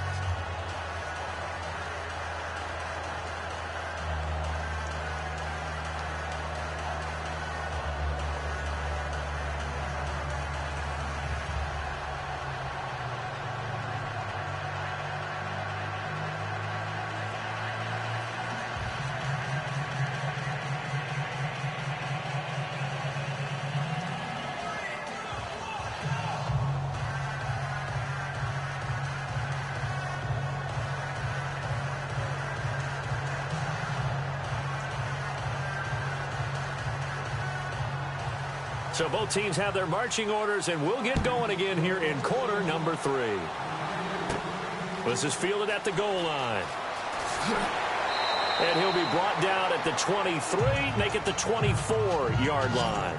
So both teams have their marching orders, and we'll get going again here in quarter number 3. This is fielded at the goal line. And he'll be brought down at the 23, make it the 24-yard line.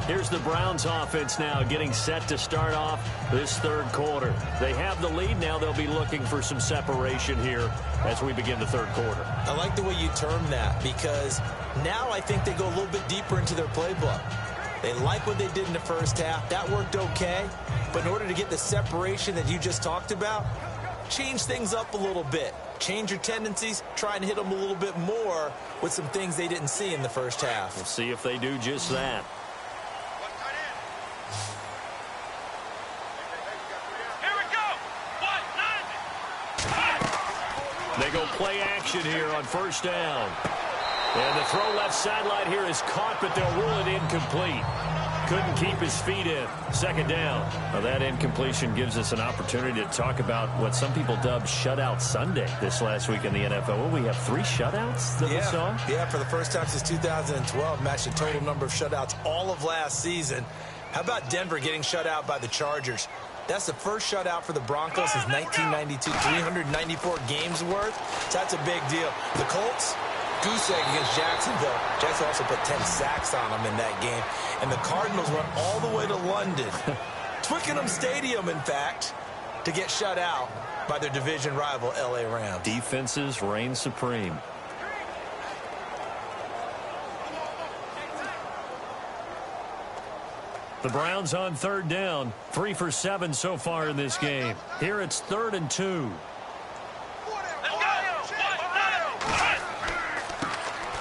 Here's the Browns offense now getting set to start off this third quarter. They have the lead. Now they'll be looking for some separation here as we begin the third quarter. I like the way you term that, because now I think they go a little bit deeper into their playbook. They like what they did in the first half. That worked okay. But in order to get the separation that you just talked about, change things up a little bit. Change your tendencies. Try and hit them a little bit more with some things they didn't see in the first half. We'll see if they do just that. They go play action here on first down. And the throw left sideline here is caught, but they'll rule it incomplete. couldn't keep his feet in. Second down. Well, that incompletion gives us an opportunity to talk about what some people dubbed Shutout Sunday this last week in the NFL. Well, we have 3 shutouts that we saw? Yeah, for the first time since 2012, matched the total number of shutouts all of last season. How about Denver getting shut out by the Chargers? That's the first shutout for the Broncos since 1992, 394 games worth. So that's a big deal. The Colts, goose egg against Jacksonville. Jackson also put 10 sacks on them in that game. And the Cardinals went all the way to London, Twickenham Stadium, in fact, to get shut out by their division rival, L.A. Rams. Defenses reign supreme. The Browns on third down. 3 for 7 so far in this game. Here it's 3rd and 2.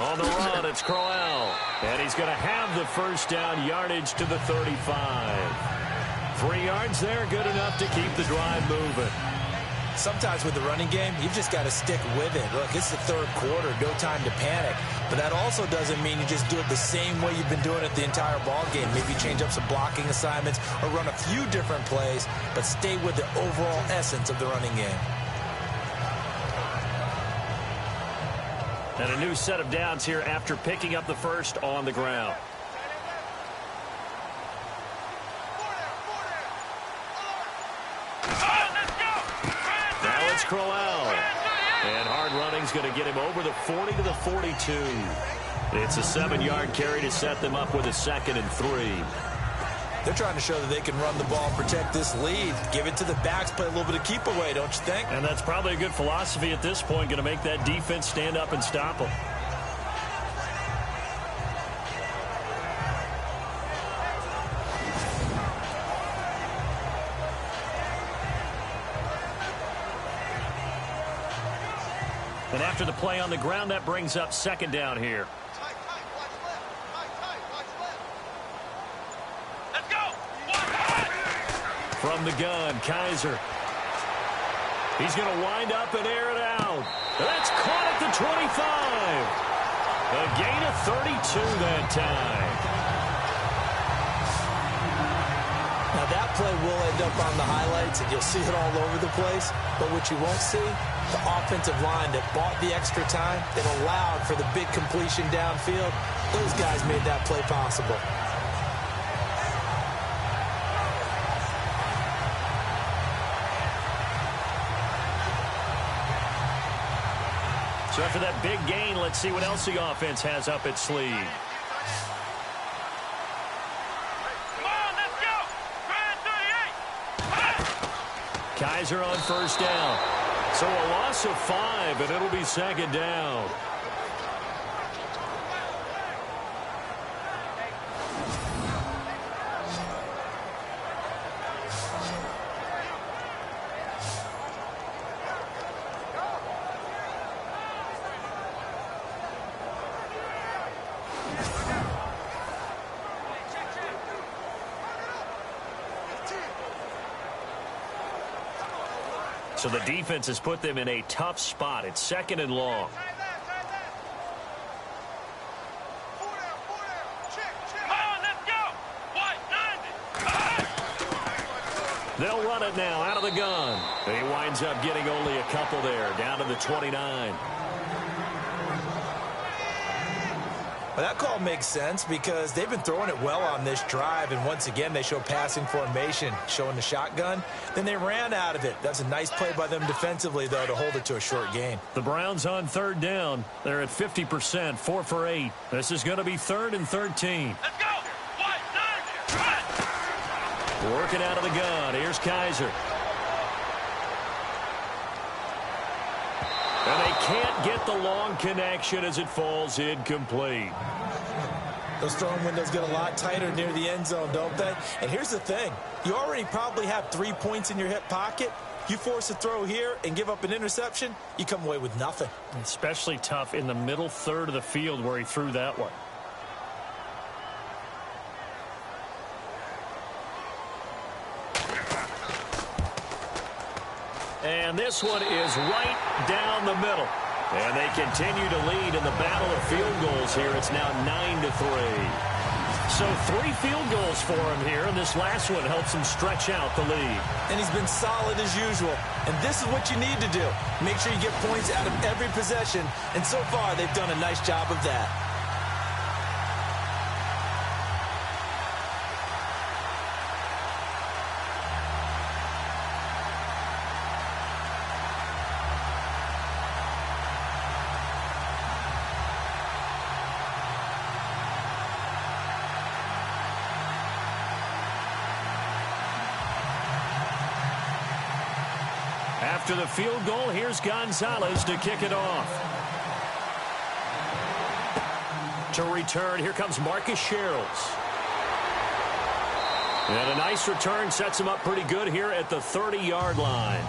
On the run, it's Crowell. And he's going to have the first down, yardage to the 35. 3 yards there, good enough to keep the drive moving. Sometimes with the running game, you've just got to stick with it. Look, it's the 3rd quarter, no time to panic. But that also doesn't mean you just do it the same way you've been doing it the entire ball game. Maybe change up some blocking assignments or run a few different plays, but stay with the overall essence of the running game. And a new set of downs here after picking up the first on the ground. Now it's Crowell. And hard running's going to get him over the 40 to the 42. It's a 7-yard carry to set them up with a 2nd and 3. They're trying to show that they can run the ball and protect this lead. Give it to the backs, play a little bit of keep away, don't you think? And that's probably a good philosophy at this point, going to make that defense stand up and stop them. And after the play on the ground, that brings up 2nd down here. From the gun, Kaiser. He's going to wind up and air it out. That's caught at the 25. A gain of 32 that time. Now that play will end up on the highlights, and you'll see it all over the place. But what you won't see, the offensive line that bought the extra time, that allowed for the big completion downfield, those guys made that play possible. So after that big gain, let's see what else the offense has up its sleeve. Kaiser on first down. So a loss of 5, and it'll be 2nd down. So the defense has put them in a tough spot. It's 2nd and long. They'll run it now out of the gun. He winds up getting only a couple there, down to the 29. Well, that call makes sense because they've been throwing it well on this drive, and once again they show passing formation, showing the shotgun. Then they ran out of it. That's a nice play by them defensively, though, to hold it to a short gain. The Browns on third down. They're at 50%, 4 for 8. This is going to be 3rd and 13. Let's go! Working out of the gun. Here's Kaiser. And they can't get the long connection as it falls incomplete. Those throwing windows get a lot tighter near the end zone, don't they? And here's the thing. You already probably have 3 points in your hip pocket. You force a throw here and give up an interception, you come away with nothing. Especially tough in the middle third of the field where he threw that one. And this one is right down the middle. And they continue to lead in the battle of field goals here. It's now 9-3. So 3 field goals for him here, and this last one helps him stretch out the lead. And he's been solid as usual. And this is what you need to do. Make sure you get points out of every possession. And so far, they've done a nice job of that. After the field goal, here's Gonzalez to kick it off. To return, here comes Marcus Sherrills. And a nice return sets him up pretty good here at the 30-yard line.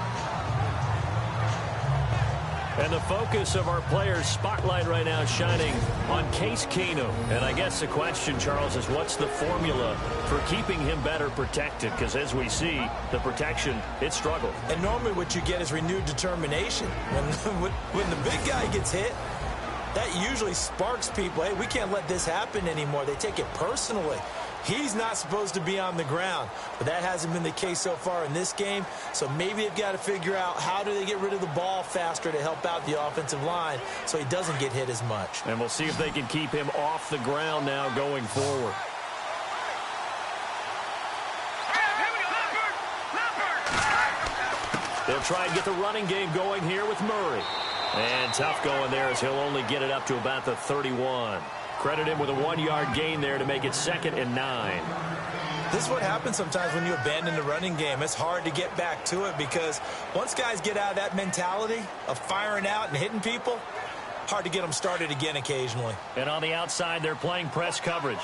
And the focus of our players' spotlight right now shining on Case Keenum. And I guess the question, Charles, is what's the formula for keeping him better protected? Because as we see, the protection, it struggled. And normally what you get is renewed determination. When the big guy gets hit, that usually sparks people. Hey, we can't let this happen anymore. They take it personally. He's not supposed to be on the ground, but that hasn't been the case so far in this game. So maybe they've got to figure out how do they get rid of the ball faster to help out the offensive line so he doesn't get hit as much. And we'll see if they can keep him off the ground now going forward. They'll try and get the running game going here with Murray. And tough going there as he'll only get it up to about the 31. Credit him with a 1-yard gain there to make it 2nd and 9. This is what happens sometimes when you abandon the running game. It's hard to get back to it because once guys get out of that mentality of firing out and hitting people, hard to get them started again occasionally. And on the outside, they're playing press coverage.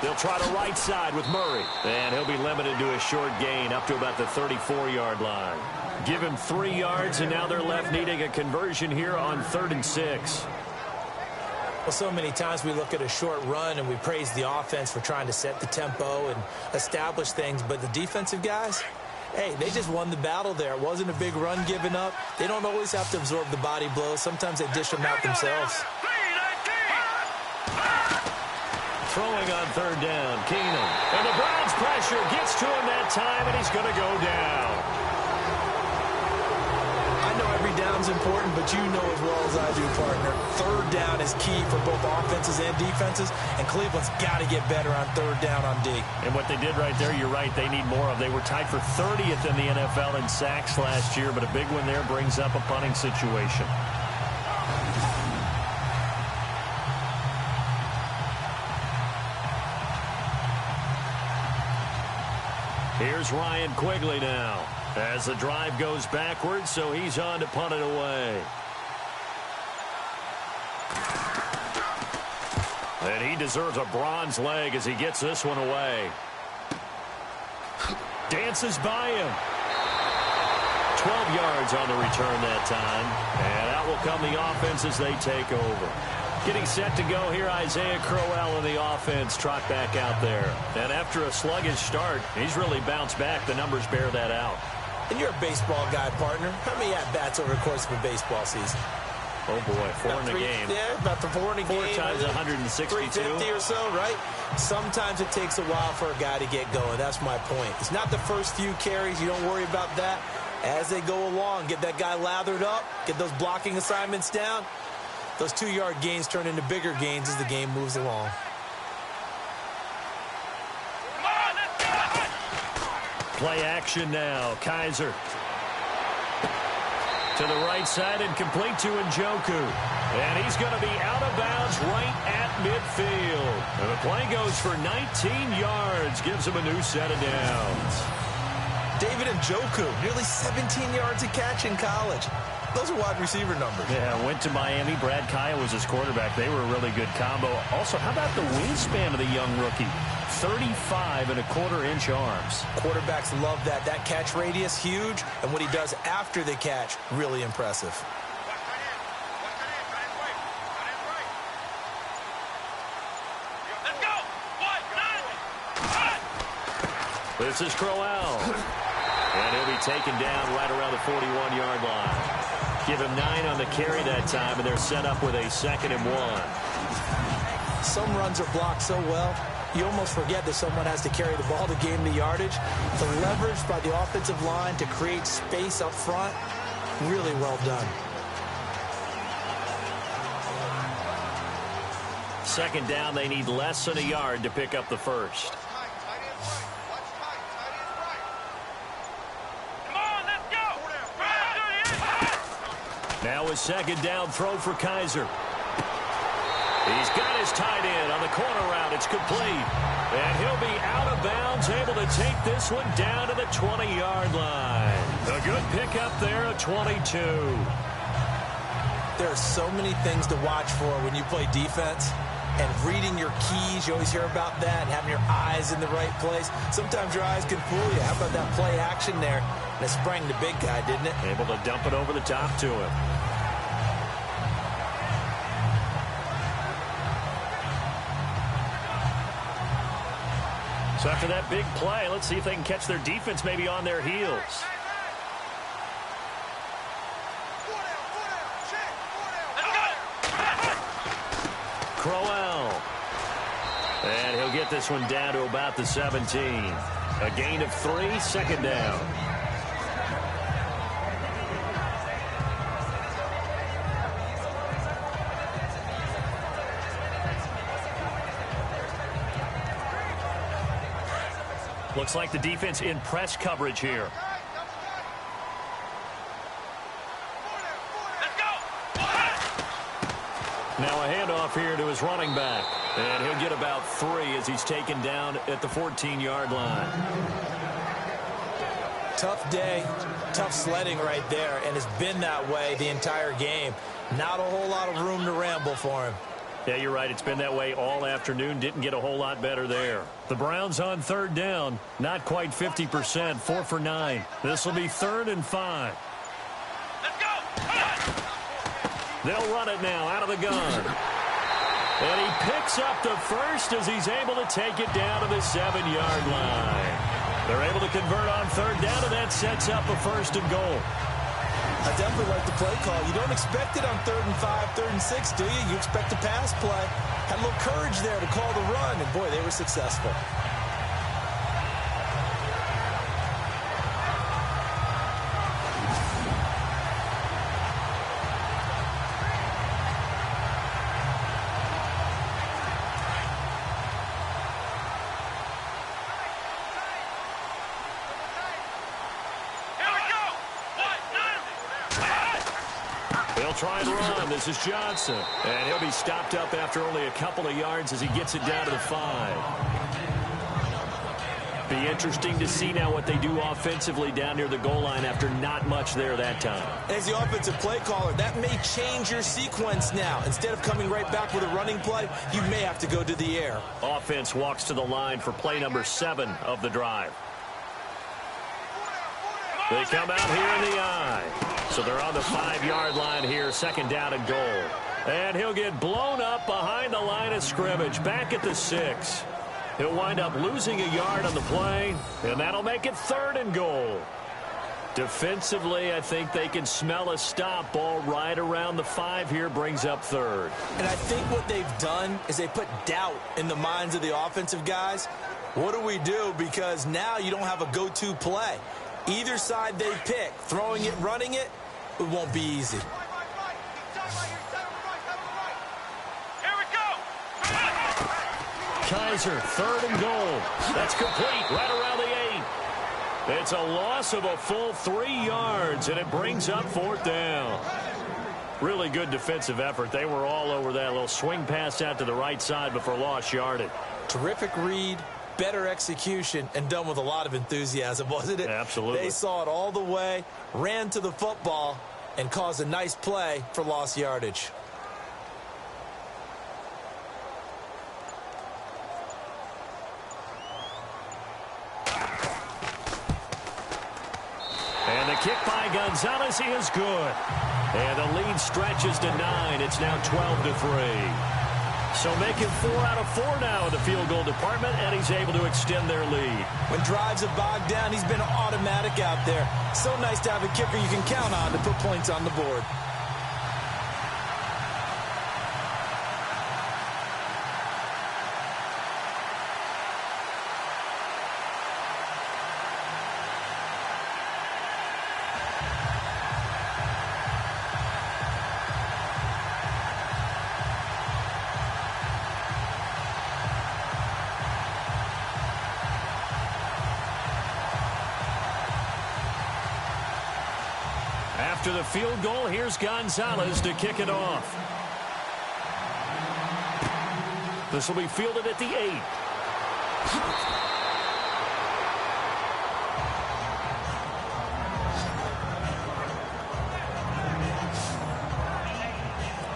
They'll try the right side with Murray. And he'll be limited to a short gain up to about the 34-yard line. Give him 3 yards, and now they're left needing a conversion here on 3rd and 6. Well, so many times we look at a short run and we praise the offense for trying to set the tempo and establish things. But the defensive guys, hey, they just won the battle there. It wasn't a big run given up. They don't always have to absorb the body blows. Sometimes they dish them out themselves. Throwing on 3rd down, Keenum. And the Browns' pressure gets to him that time, and he's going to go down. I know every down's important, but you know as well as I do, partner. 3rd down is key for both offenses and defenses, and Cleveland's got to get better on 3rd down on D. And what they did right there, you're right, they need more of. They were tied for 30th in the NFL in sacks last year, but a big one there brings up a punting situation. Here's Ryan Quigley now as the drive goes backwards, so he's on to punt it away. And he deserves a bronze leg as he gets this one away. Dances by him. 12 yards on the return that time. And out will come the offense as they take over. Getting set to go here, Isaiah Crowell in the offense, trot back out there. And after a sluggish start, he's really bounced back. The numbers bear that out. And you're a baseball guy, partner. How many at-bats over the course of a baseball season? Oh, boy, 4 in a game. Yeah, about 4 in a game. 4 times 162. 350 or so, right? Sometimes it takes a while for a guy to get going. That's my point. It's not the first few carries. You don't worry about that. As they go along, get that guy lathered up, get those blocking assignments down. Those 2-yard gains turn into bigger gains as the game moves along. Play action now. Kaiser. To the right side and complete to Njoku. And he's going to be out of bounds right at midfield. And the play goes for 19 yards. Gives him a new set of downs. David Njoku, nearly 17 yards a catch in college. Those are wide receiver numbers. Yeah, went to Miami. Brad Kaya was his quarterback. They were a really good combo. Also, how about the wingspan of the young rookie? 35.25-inch arms. Quarterbacks love that. That catch radius, huge. And what he does after the catch, really impressive. This is Crowell. And he'll be taken down right around the 41-yard line. Give him 9 on the carry that time, and they're set up with a 2nd and 1. Some runs are blocked so well, you almost forget that someone has to carry the ball to gain the yardage. The leverage by the offensive line to create space up front, really well done. 2nd down, they need less than a yard to pick up the first. Now a 2nd down throw for Kaiser. He's got his tight end on the corner route. It's complete. And he'll be out of bounds, able to take this one down to the 20-yard line. A good pickup there at 22. There are so many things to watch for when you play defense. And reading your keys, you always hear about that, and having your eyes in the right place. Sometimes your eyes can fool you. How about that play action there? And it sprang the big guy, didn't it? Able to dump it over the top to him. So after that big play, let's see if they can catch their defense maybe on their heels. Crowell. And he'll get this one down to about the 17. A gain of 3, 2nd down. Looks like the defense in press coverage here. Now a handoff here to his running back. And he'll get about 3 as he's taken down at the 14-yard line. Tough day, tough sledding right there, and it's been that way the entire game. Not a whole lot of room to ramble for him. Yeah, you're right. It's been that way all afternoon. Didn't get a whole lot better there. The Browns on 3rd down. Not quite 50%. 4 for 9. This will be 3rd and 5. Let's go. They'll run it now out of the gun. And he picks up the first as he's able to take it down to the 7-yard line. They're able to convert on 3rd down, and that sets up a 1st and goal. I definitely like the play call. You don't expect it on 3rd and 5, 3rd and 6, do you? You expect a pass play. Had a little courage there to call the run, and boy, they were successful. Try and run. This is Johnson. And he'll be stopped up after only a couple of yards as he gets it down to the 5. Be interesting to see now what they do offensively down near the goal line after not much there that time. As the offensive play caller, that may change your sequence now. Instead of coming right back with a running play, you may have to go to the air. Offense walks to the line for play number 7 of the drive. They come out here in the eye. So they're on the 5-yard line here, 2nd down and goal. And he'll get blown up behind the line of scrimmage, back at the 6. He'll wind up losing a yard on the play, and that'll make it 3rd and goal. Defensively, I think they can smell a stop. Ball right around the 5 here, brings up 3rd. And I think what they've done is they put doubt in the minds of the offensive guys. What do we do? Because now you don't have a go-to play. Either side they pick, throwing it, running it, it won't be easy. Here we go. Kaiser, 3rd and goal. That's complete right around the 8. It's a loss of a full 3 yards, and it brings up 4th down. Really good defensive effort. They were all over that little swing pass out to the right side before lost yardage. Terrific read, better execution, and done with a lot of enthusiasm, wasn't it? Absolutely. They saw it all the way, ran to the football, and caused a nice play for lost yardage. And the kick by Gonzalez, he is good. And the lead stretches to 9. It's now 12-3. So making 4 out of 4 now in the field goal department, and he's able to extend their lead. When drives have bogged down, he's been automatic out there. So nice to have a kicker you can count on to put points on the board. After the field goal, here's Gonzalez to kick it off. This will be fielded at the 8.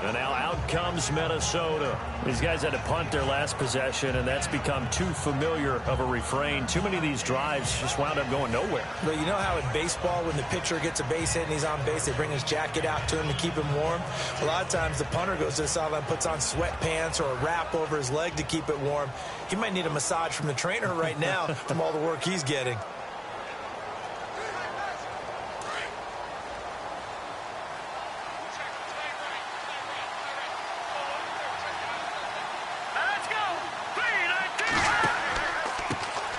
And now out comes Minnesota. These guys had to punt their last possession, and that's become too familiar of a refrain. Too many of these drives just wound up going nowhere. But you know how in baseball, when the pitcher gets a base hit and he's on base, they bring his jacket out to him to keep him warm? A lot of times the punter goes to the sideline, puts on sweatpants or a wrap over his leg to keep it warm. He might need a massage from the trainer right now from all the work he's getting.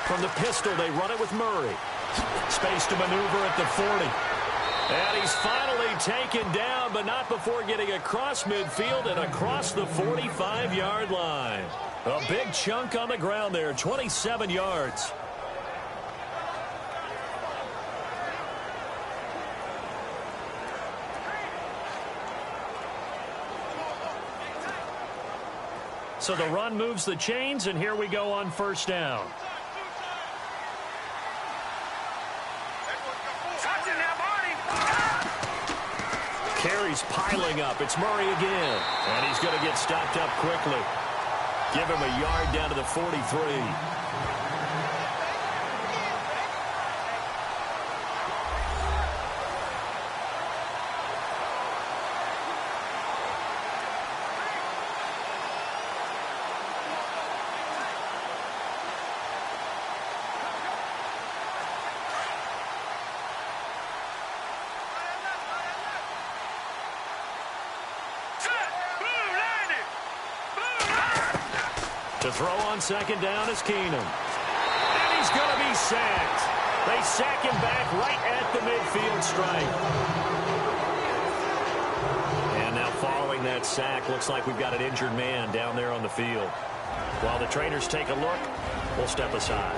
From the pistol, they run it with Murray. Space to maneuver at the 40. And he's finally taken down, but not before getting across midfield and across the 45-yard line. A big chunk on the ground there, 27 yards. So the run moves the chains, and here we go on first down. Carries piling up. It's Murray again. And he's going to get stopped up quickly. Give him a yard down to the 43. To throw on second down is Keenum. And he's going to be sacked. They sack him back right at the midfield stripe. And now following that sack, looks like we've got an injured man down there on the field. While the trainers take a look, we'll step aside.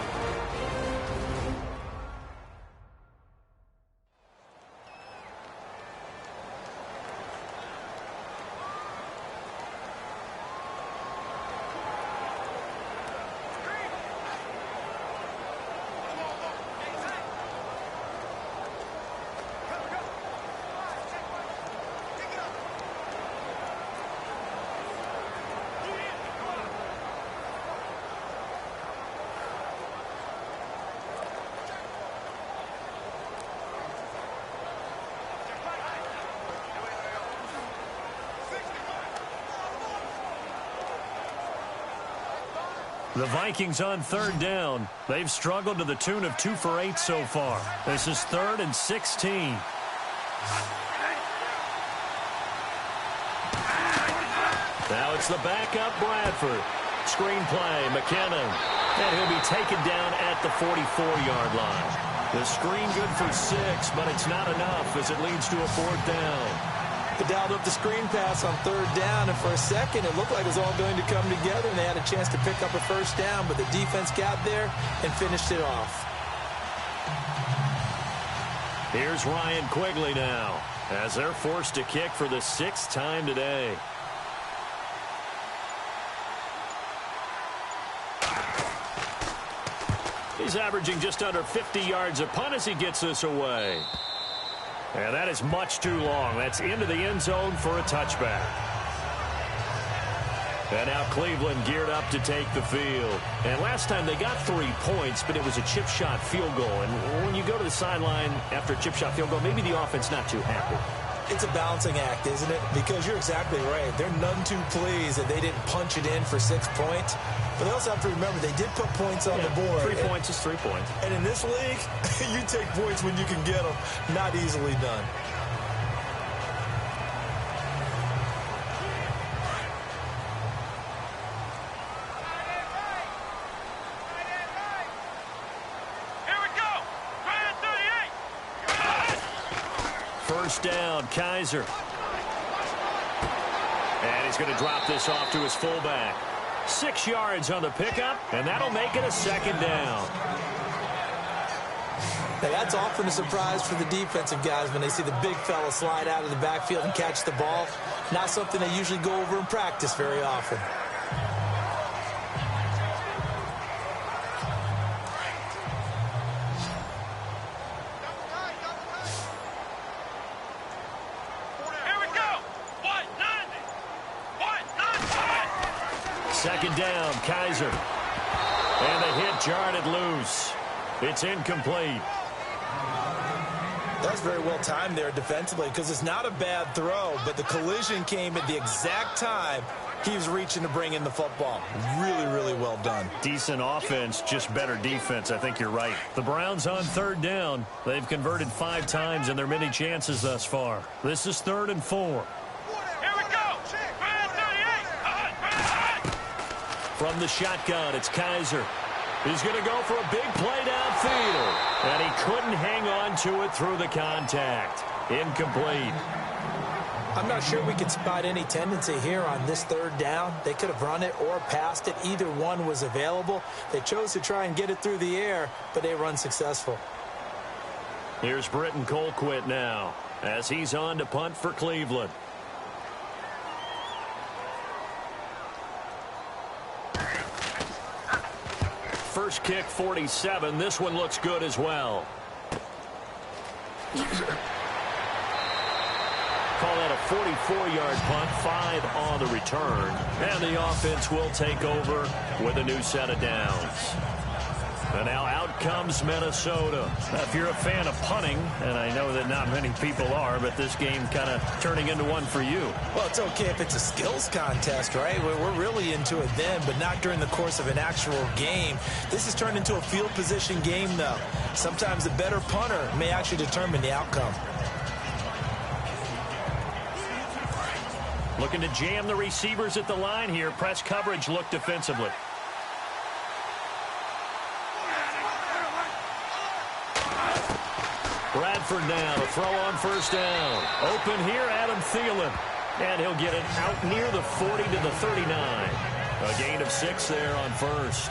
The Vikings on third down. They've struggled to the tune of 2 for 8 so far. This is 3rd and 16. Now it's the backup Bradford. Screen play, McKinnon. And he'll be taken down at the 44-yard line. The screen good for 6, but it's not enough as it leads to a 4th down. But dialed up the screen pass on 3rd down, and for a second it looked like it was all going to come together, and they had a chance to pick up a 1st down, but the defense got there and finished it off. Here's Ryan Quigley now as they're forced to kick for the 6th time today. He's averaging just under 50 yards a punt as he gets this away. And that is much too long. That's into the end zone for a touchback. And now Cleveland geared up to take the field. And last time they got 3 points, but it was a chip shot field goal. And when you go to the sideline after a chip shot field goal, maybe the offense not too happy. It's a balancing act, isn't it? Because you're exactly right. They're none too pleased that they didn't punch it in for 6 points. But they also have to remember they did put points on the board. 3 points is 3 points. And in this league, you take points when you can get them. Not easily done. First down, Kaiser. And he's going to drop this off to his fullback. 6 yards on the pickup, and that'll make it a second down. Now, that's often a surprise for the defensive guys when they see the big fella slide out of the backfield and catch the ball. Not something they usually go over in practice very often. Second down, Kaiser. And the hit jarred it loose. It's incomplete. That's very well timed there defensively because it's not a bad throw, but the collision came at the exact time he was reaching to bring in the football. Really, really well done. Decent offense, just better defense. I think you're right. The Browns on third down. They've converted 5 times in their many chances thus far. This is 3rd and 4. From the shotgun, it's Kaiser. He's going to go for a big play downfield. And he couldn't hang on to it through the contact. Incomplete. I'm not sure we can spot any tendency here on this 3rd down. They could have run it or passed it. Either one was available. They chose to try and get it through the air, but they were unsuccessful. Here's Britton Colquitt now as he's on to punt for Cleveland. First kick, 47. This one looks good as well. Call that a 44-yard punt, 5 on the return. And the offense will take over with a new set of downs. And now out comes Minnesota. Now, if you're a fan of punting, and I know that not many people are, but this game kind of turning into one for you. Well, it's okay if it's a skills contest, right? We're really into it then, but not during the course of an actual game. This has turned into a field position game, though. Sometimes the better punter may actually determine the outcome. Looking to jam the receivers at the line here. Press coverage look defensively. Bradford now to throw on first down. Open here, Adam Thielen. And he'll get it out near the 40 to the 39. A gain of 6 there on first.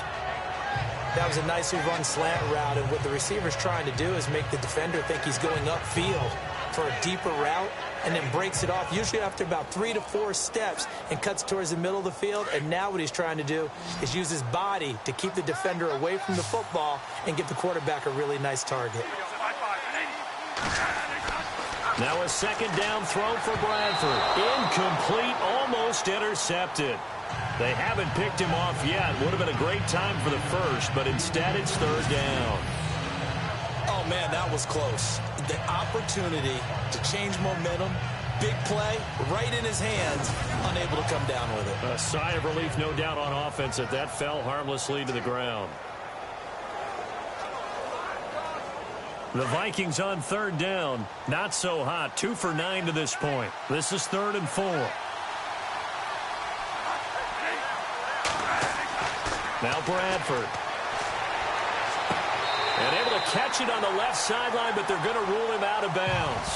That was a nicely run slant route, and what the receiver's trying to do is make the defender think he's going upfield for a deeper route, and then breaks it off, usually after about 3 to 4 steps, and cuts towards the middle of the field. And now what he's trying to do is use his body to keep the defender away from the football and give the quarterback a really nice target. Now a second down throw for Bradford. Incomplete, almost intercepted. They haven't picked him off yet. Would have been a great time for the first, but instead it's 3rd down. Oh, man, that was close. The opportunity to change momentum, big play, right in his hands, unable to come down with it. A sigh of relief, no doubt, on offense that fell harmlessly to the ground. The Vikings on 3rd down. Not so hot. 2 for 9 to this point. This is 3rd and 4. Now Bradford. And able to catch it on the left sideline, but they're going to rule him out of bounds.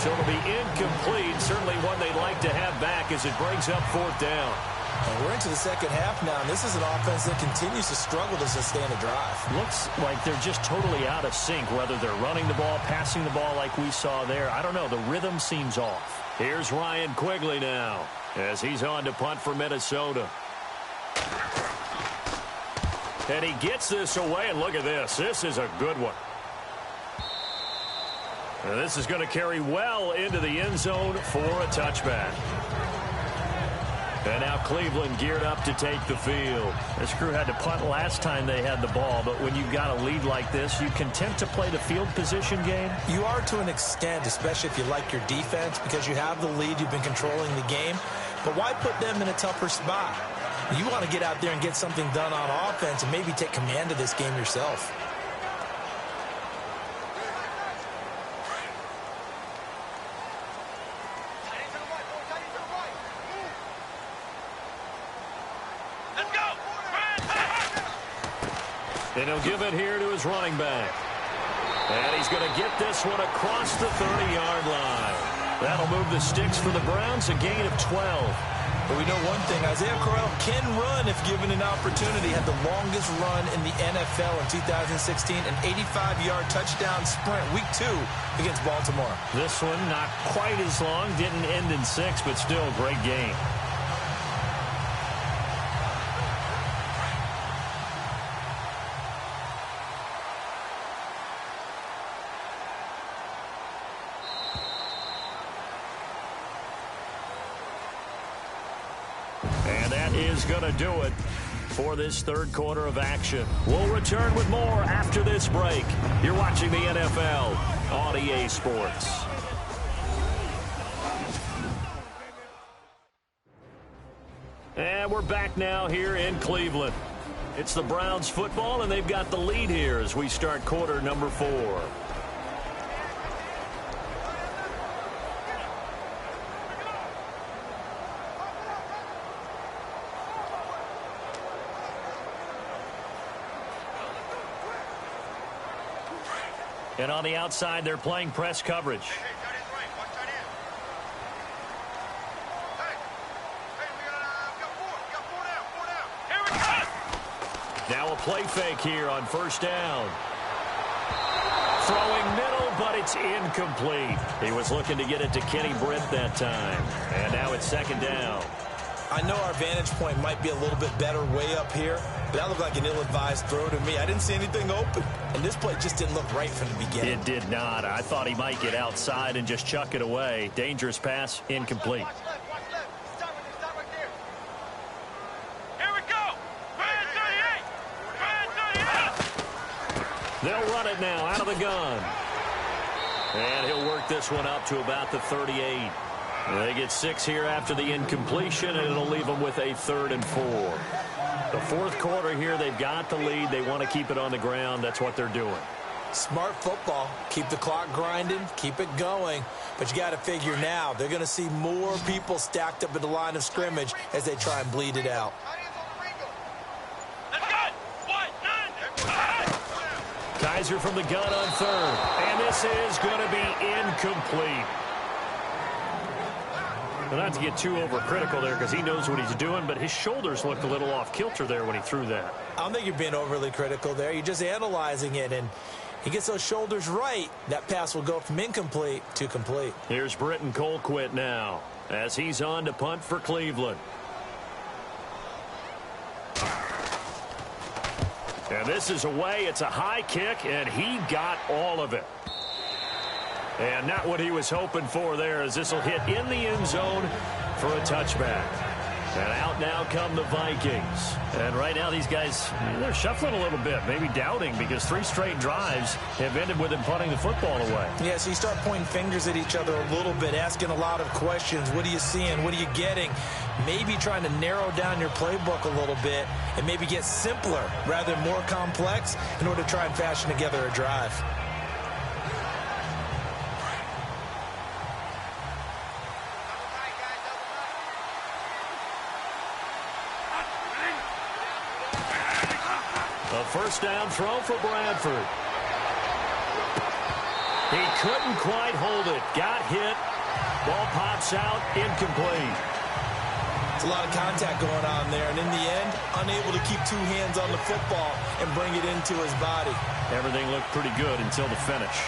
So it'll be incomplete. Certainly one they'd like to have back as it brings up 4th down. And we're into the second half now, and this is an offense that continues to struggle to sustain a drive. Looks like they're just totally out of sync, whether they're running the ball, passing the ball like we saw there. I don't know. The rhythm seems off. Here's Ryan Quigley now as he's on to punt for Minnesota. And he gets this away, and look at this. This is a good one. And this is going to carry well into the end zone for a touchback. And now Cleveland geared up to take the field. This crew had to punt last time they had the ball, but when you've got a lead like this, you content to play the field position game? You are to an extent, especially if you like your defense, because you have the lead, you've been controlling the game. But why put them in a tougher spot? You want to get out there and get something done on offense and maybe take command of this game yourself. And he'll give it here to his running back. And he's going to get this one across the 30-yard line. That'll move the sticks for the Browns, a gain of 12. But we know one thing, Isaiah Crowell can run if given an opportunity. Had the longest run in the NFL in 2016, an 85-yard touchdown sprint, week 2 against Baltimore. This one not quite as long, didn't end in 6, but still a great game. And that is going to do it for this third quarter of action. We'll return with more after this break. You're watching the NFL on EA Sports. And we're back now here in Cleveland. It's the Browns football, and they've got the lead here as we start quarter number 4. And on the outside, they're playing press coverage. Now a play fake here on first down. Throwing middle, but it's incomplete. He was looking to get it to Kenny Britt that time. And now it's second down. I know our vantage point might be a little bit better way up here, but that looked like an ill-advised throw to me. I didn't see anything open, and this play just didn't look right from the beginning. It did not. I thought he might get outside and just chuck it away. Dangerous pass, incomplete. Here we go. Brand 38. They'll run it now out of the gun. And he'll work this one up to about the 38. They get 6 here after the incompletion, and it'll leave them with a 3rd and 4. The fourth quarter here, they've got the lead. They want to keep it on the ground. That's what they're doing. Smart football. Keep the clock grinding. Keep it going. But you got to figure now, they're going to see more people stacked up at the line of scrimmage as they try and bleed it out. Kaiser from the gun on 3rd. And this is going to be incomplete. Well, not to get too overcritical there because he knows what he's doing, but his shoulders looked a little off kilter there when he threw that. I don't think you're being overly critical there. You're just analyzing it, and he gets those shoulders right. That pass will go from incomplete to complete. Here's Britton Colquitt now as he's on to punt for Cleveland. And this is away. It's a high kick, and he got all of it. And not what he was hoping for there, as this will hit in the end zone for a touchback. And out now come the Vikings. And right now these guys, they're shuffling a little bit, maybe doubting, because 3 straight drives have ended with them punting the football away. Yeah, so you start pointing fingers at each other a little bit, asking a lot of questions. What are you seeing? What are you getting? Maybe trying to narrow down your playbook a little bit and maybe get simpler rather than more complex in order to try and fashion together a drive. A first down throw for Bradford. He couldn't quite hold it. Got hit. Ball pops out. Incomplete. It's a lot of contact going on there, and in the end, unable to keep 2 hands on the football and bring it into his body. Everything looked pretty good until the finish.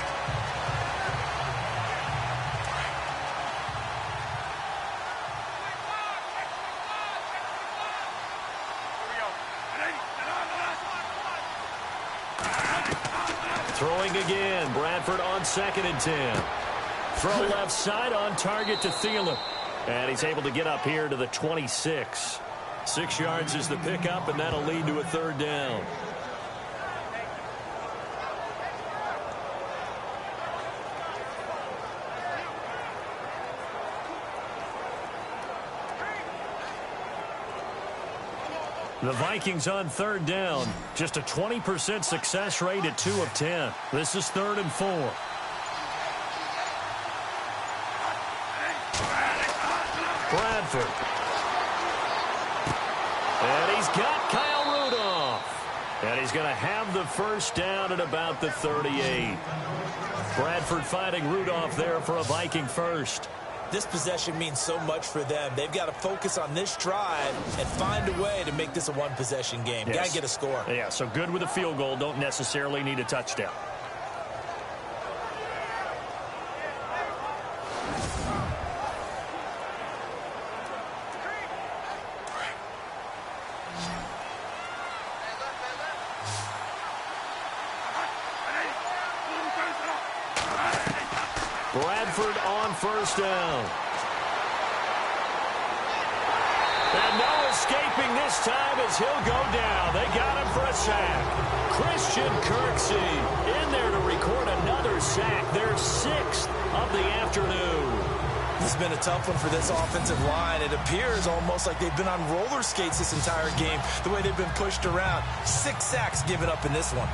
Throwing again. Bradford on 2nd and 10. Throw left side on target to Thielen. And he's able to get up here to the 26. 6 yards is the pickup, and that'll lead to a third down. The Vikings on third down. Just a 20% success rate at 2 of 10. This is 3rd and 4. Bradford. And he's got Kyle Rudolph. And he's going to have the first down at about the 38. Bradford fighting Rudolph there for a Viking first. This possession means so much for them. They've got to focus on this drive and find a way to make this a one-possession game. Yes. Got to get a score. Yeah, so good with a field goal. Don't necessarily need a touchdown. Bradford on first down. And no escaping this time as he'll go down. They got him for a sack. Christian Kirksey in there to record another sack. Their 6th of the afternoon. This has been a tough one for this offensive line. It appears almost like they've been on roller skates this entire game, the way they've been pushed around. 6 sacks given up in this one.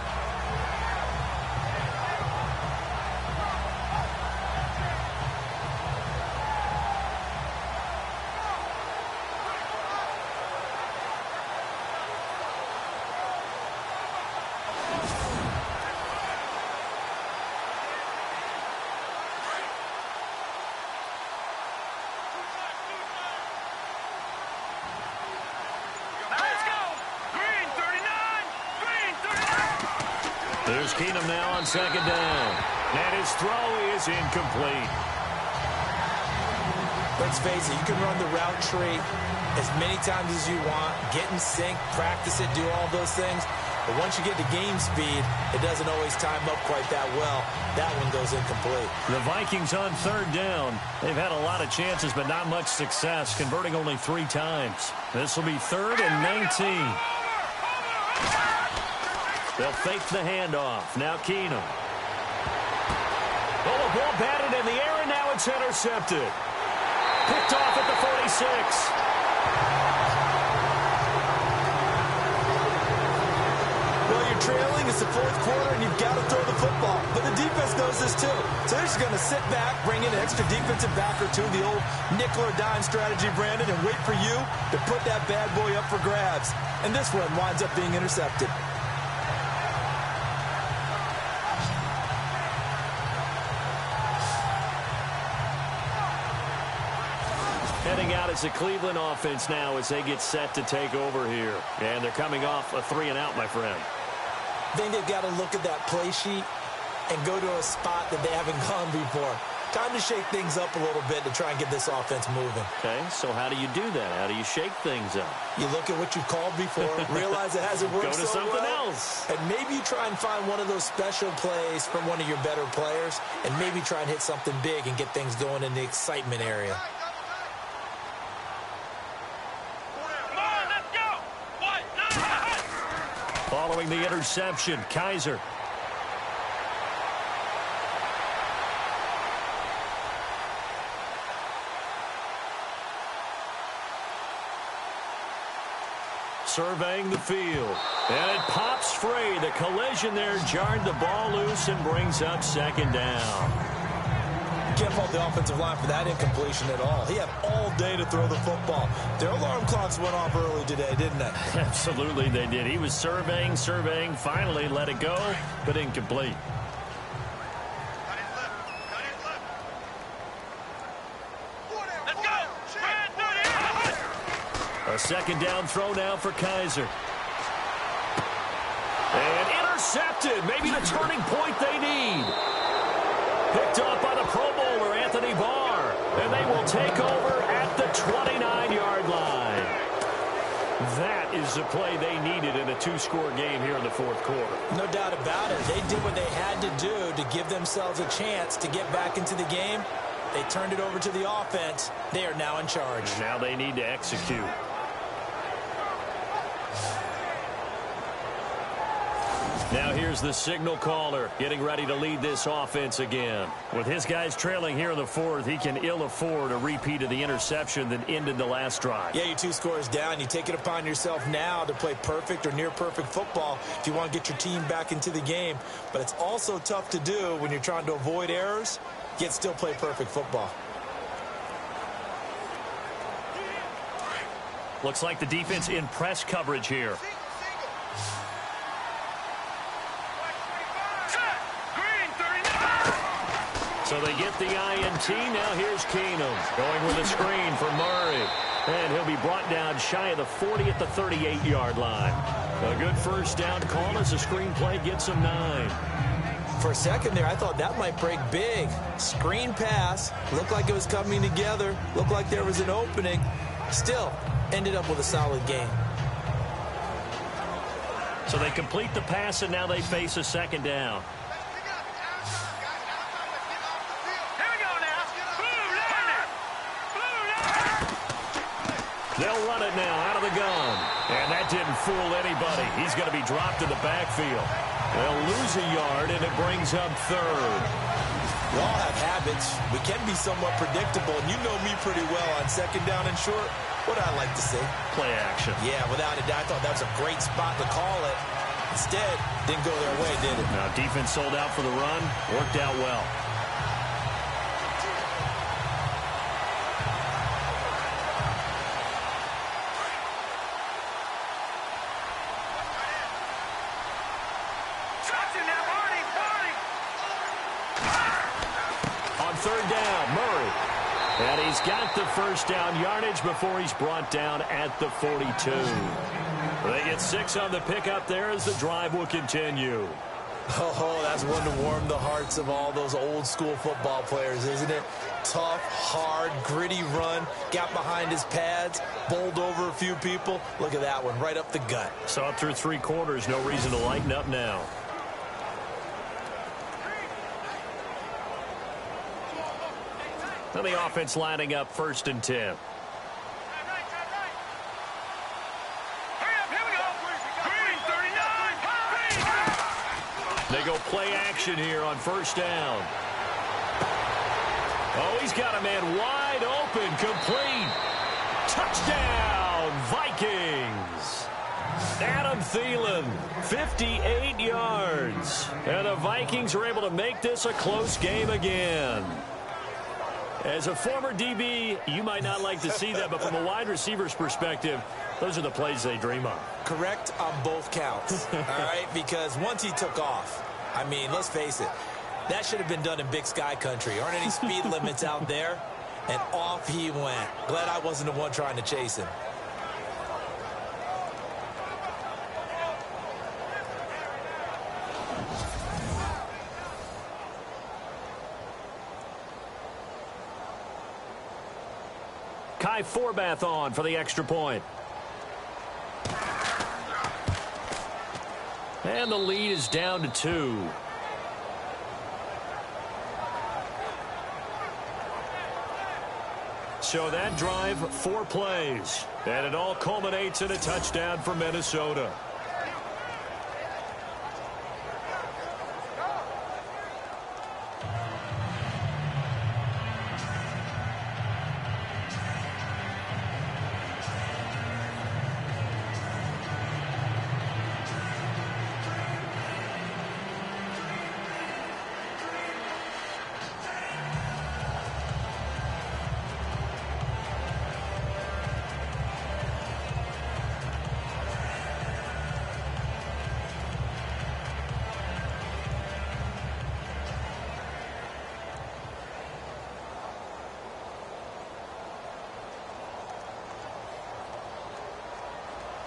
There's Keenum now on second down. And his throw is incomplete. Let's face it, you can run the route tree as many times as you want, get in sync, practice it, do all those things. But once you get to game speed, it doesn't always time up quite that well. That one goes incomplete. The Vikings on third down. They've had a lot of chances, but not much success, converting only 3 times. This will be 3rd and 19. They'll fake the handoff. Now Keenum. Oh, the ball batted in the air, and now it's intercepted. Picked off at the 46. Well, you're trailing. It's the 4th quarter, and you've got to throw the football. But the defense knows this, too. So they're just going to sit back, bring in an extra defensive back or two, the old nickel or dime strategy, Brandon, and wait for you to put that bad boy up for grabs. And this one winds up being intercepted. Heading out as the Cleveland offense now as they get set to take over here. And they're coming off a 3-and-out, my friend. I think they've got to look at that play sheet and go to a spot that they haven't gone before. Time to shake things up a little bit to try and get this offense moving. Okay, so how do you do that? How do you shake things up? You look at what you've called before, realize it hasn't worked Go to so something well, else. and maybe you try and find one of those special plays from one of your better players, and maybe try and hit something big and get things going in the excitement area. Following the interception, Kaiser. Surveying the field. And it pops free. The collision there jarred the ball loose and brings up second down. Can't fault the offensive line for that incompletion at all. He had all day to throw the football. Their alarm clocks went off early today, didn't they? Absolutely they did. He was surveying, finally let it go, but incomplete. A second down throw now for Kaiser. And intercepted. Maybe the turning point they need. Picked up by the Pro Bowler, Anthony Barr. And they will take over at the 29-yard line. That is the play they needed in a 2-score game here in the 4th quarter. No doubt about it. They did what they had to do to give themselves a chance to get back into the game. They turned it over to the offense. They are now in charge. Now they need to execute. Now here's the signal caller getting ready to lead this offense again. With his guys trailing here in the fourth, he can ill afford a repeat of the interception that ended the last drive. Yeah, you're 2 scores down. You take it upon yourself now to play perfect or near perfect football if you want to get your team back into the game. But it's also tough to do when you're trying to avoid errors, yet still play perfect football. Looks like the defense in press coverage here. So they get the INT. Now here's Keenum going with a screen for Murray. And he'll be brought down shy of the 40 at the 38-yard line. A good first down call as the screenplay gets him 9. For a second there, I thought that might break big. Screen pass. Looked like it was coming together. Looked like there was an opening. Still, ended up with a solid game. So they complete the pass, and now they face a second down. They'll run it now out of the gun. And that didn't fool anybody. He's going to be dropped in the backfield. They'll lose a yard, and it brings up third. We all have habits. We can be somewhat predictable, and you know me pretty well on second down and short. What I like to say? Play action. Yeah, without a doubt. I thought that was a great spot to call it. Instead, didn't go their way, did it? Now, defense sold out for the run. Worked out well. Third down, Murray. And he's got the first down yardage before he's brought down at the 42. They get 6 on the pickup there as the drive will continue. Oh, that's one to warm the hearts of all those old school football players, isn't it? Tough, hard, gritty run. Got behind his pads, bowled over a few people. Look at that one, right up the gut. So up through 3 quarters, no reason to lighten up now. Now the offense lining up 1st and 10. They go play action here on 1st down. Oh, he's got a man wide open, complete. Touchdown, Vikings. Adam Thielen, 58 yards. And the Vikings are able to make this a close game again. As a former DB, you might not like to see that, but from a wide receiver's perspective, those are the plays they dream of. Correct on both counts, all right? Because once he took off, I mean, let's face it, that should have been done in Big Sky country. Aren't any speed limits out there? And off he went. Glad I wasn't the one trying to chase him. Kai Forbath on for the extra point. And the lead is down to 2. So that drive, 4 plays. And it all culminates in a touchdown for Minnesota.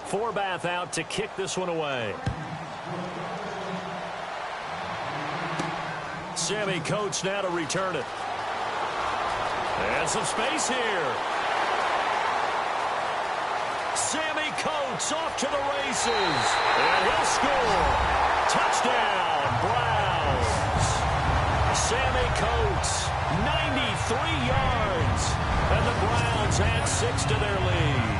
Forbath out to kick this one away. Sammy Coates now to return it. And some space here. Sammy Coates off to the races. And he'll score. Touchdown, Browns. Sammy Coates 93 yards. And the Browns add 6 to their lead.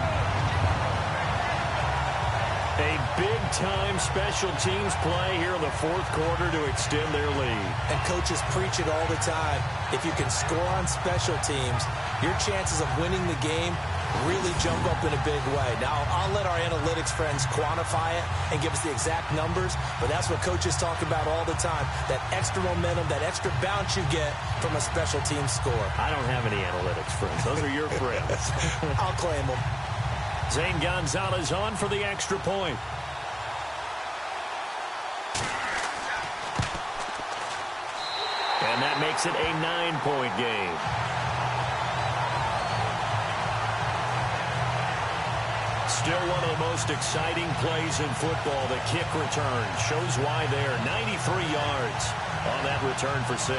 A big-time special teams play here in the fourth quarter to extend their lead. And coaches preach it all the time. If you can score on special teams, your chances of winning the game really jump up in a big way. Now, I'll let our analytics friends quantify it and give us the exact numbers, but that's what coaches talk about all the time, that extra momentum, that extra bounce you get from a special team score. I don't have any analytics friends. Those are your friends. I'll claim them. Zane Gonzalez on for the extra point. And that makes it a 9-point game. Still one of the most exciting plays in football, the kick return. Shows why there. 93 yards on that return for 6.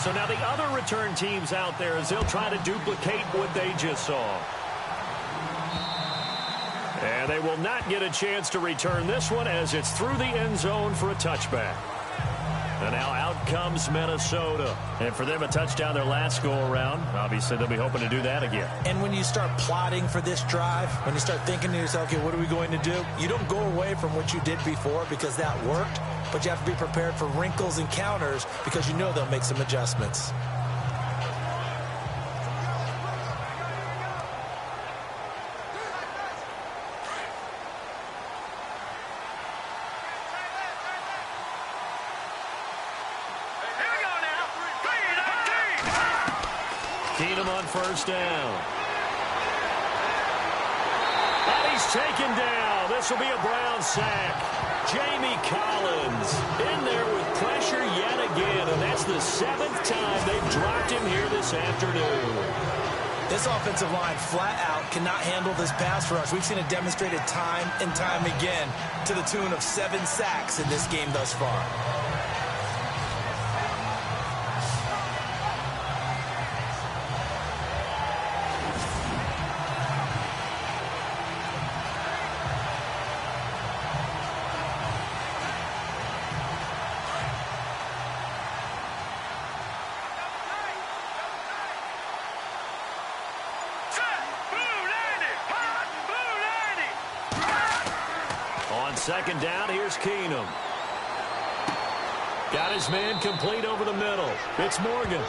So now the other return teams out there as they'll try to duplicate what they just saw. And they will not get a chance to return this one as it's through the end zone for a touchback. And now out comes Minnesota. And for them, a touchdown their last go-around. Obviously, they'll be hoping to do that again. And when you start plotting for this drive, when you start thinking to yourself, okay, what are we going to do? You don't go away from what you did before because that worked. But you have to be prepared for wrinkles and counters because you know they'll make some adjustments. Keenum on first down. And he's taken down. This will be a Brown sack. Jamie Collins in there with pressure yet again, and that's the 7th time they've dropped him here this afternoon. This offensive line flat out cannot handle this pass rush. We've seen it demonstrated time and time again to the tune of 7 sacks in this game thus far. Second down, here's Keenum. Got his man complete over the middle. It's Morgan.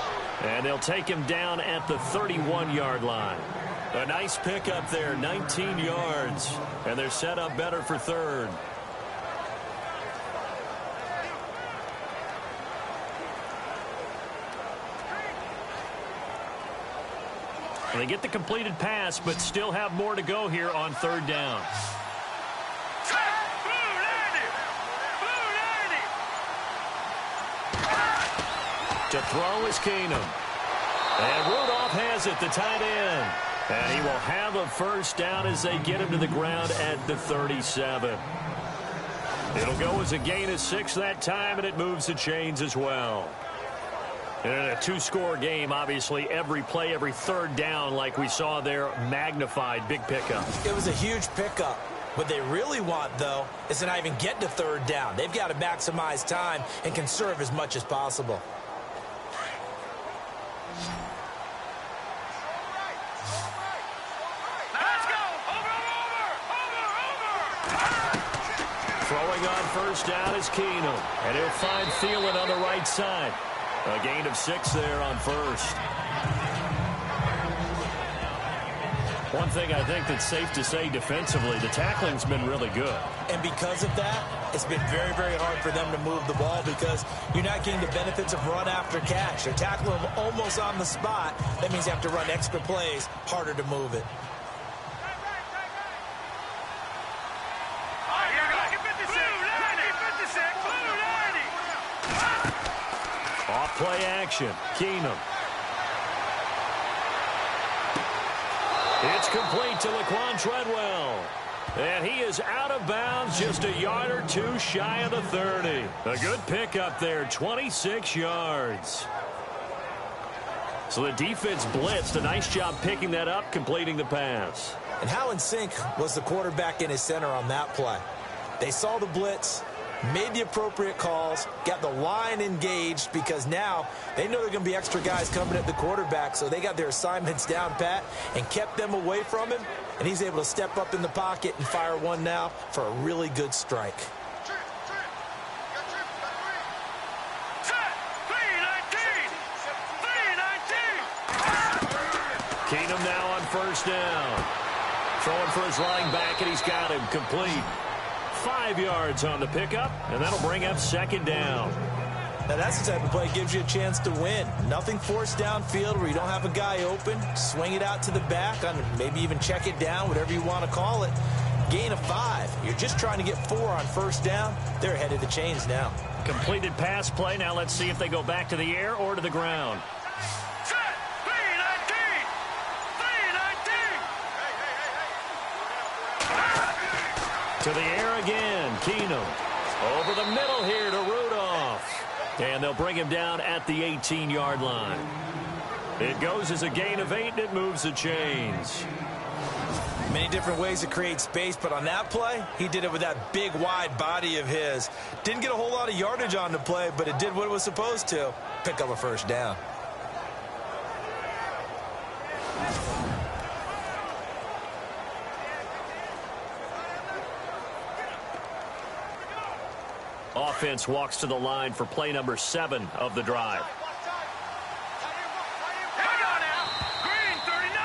And they'll take him down at the 31-yard line. A nice pickup there, 19 yards. And they're set up better for third. They get the completed pass, but still have more to go here on third down. To throw is Keenum. And Rudolph has it, the tight end. And he will have a first down as they get him to the ground at the 37. It'll go as a gain of 6 that time, and it moves the chains as well. And in a 2-score game, obviously, every play, every third down, like we saw there, magnified, big pickup. It was a huge pickup. What they really want, though, is to not even get to third down. They've got to maximize time and conserve as much as possible. Throwing on first down is Keenum. And he'll find Thielen on the right side. A gain of 6 there on first. One thing I think that's safe to say defensively, the tackling's been really good. And because of that, it's been very, very hard for them to move the ball because you're not getting the benefits of run after catch. They're tackling them almost on the spot. That means you have to run extra plays, harder to move it. Off play action. Keenum. It's complete to Laquan Treadwell. And he is out of bounds, just a yard or two shy of the 30. A good pickup there, 26 yards. So the defense blitzed. A nice job picking that up, completing the pass. And how in sync was the quarterback in his center on that play? They saw the blitz, made the appropriate calls, got the line engaged, because now they know there are going to be extra guys coming at the quarterback, so they got their assignments down pat and kept them away from him, and he's able to step up in the pocket and fire one now for a really good strike. Keenum now on first down. Throwing for his running back, and he's got him complete. 5 yards on the pickup, and that'll bring up second down. Now that's the type of play that gives you a chance to win. Nothing forced downfield where you don't have a guy open. Swing it out to the back, maybe even check it down, whatever you want to call it. Gain of 5. You're just trying to get 4 on first down. They're ahead of the chains now. Completed pass play. Now let's see if they go back to the air or to the ground. To the air again, Keenum. Over the middle here to Rudolph. And they'll bring him down at the 18-yard line. It goes as a gain of 8, and it moves the chains. Many different ways to create space, but on that play, he did it with that big, wide body of his. Didn't get a whole lot of yardage on the play, but it did what it was supposed to. Pick up a first down. Offense walks to the line for play number 7 of the drive.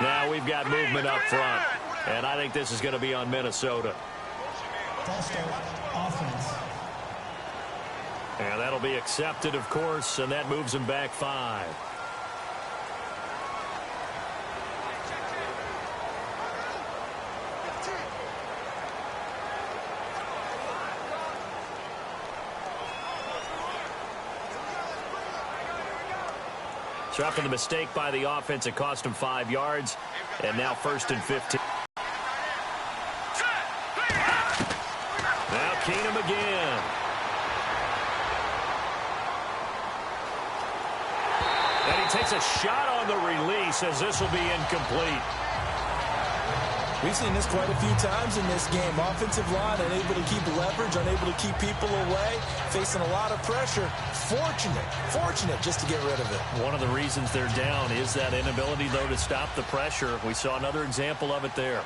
Now we've got movement up front, and I think this is going to be on Minnesota. False start, offense. And that'll be accepted, of course, and that moves him back 5. So after the mistake by the offense, it cost him 5 yards, and now 1st and 15. Now Keenum again. And he takes a shot on the release, as this will be incomplete. We've seen this quite a few times in this game. Offensive line unable to keep leverage, unable to keep people away, facing a lot of pressure. Fortunate just to get rid of it. One of the reasons they're down is that inability, though, to stop the pressure. We saw another example of it there.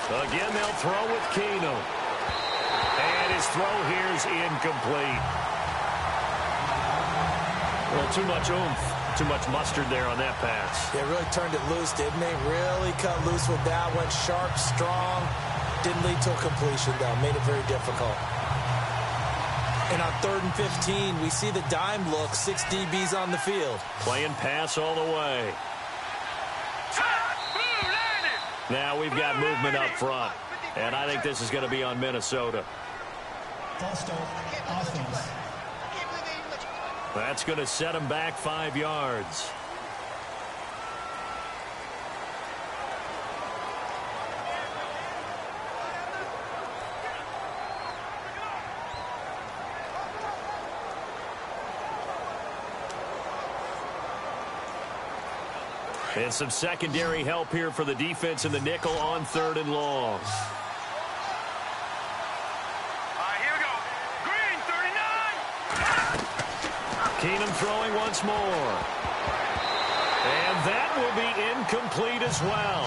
Again, they'll throw with Keenum. And his throw here is incomplete. Well, too much oomph, too much mustard there on that pass. They really turned it loose, didn't they? Really cut loose with that one. Sharp, strong. Didn't lead to a completion, though. Made it very difficult. And on 3rd and 15, we see the dime look. 6 DBs on the field. Playing pass all the way. Now we've got movement up front. And I think this is going to be on Minnesota. False start, offense. That's going to set him back 5 yards. And some secondary help here for the defense in the nickel on 3rd and long. Keenum throwing once more. And that will be incomplete as well.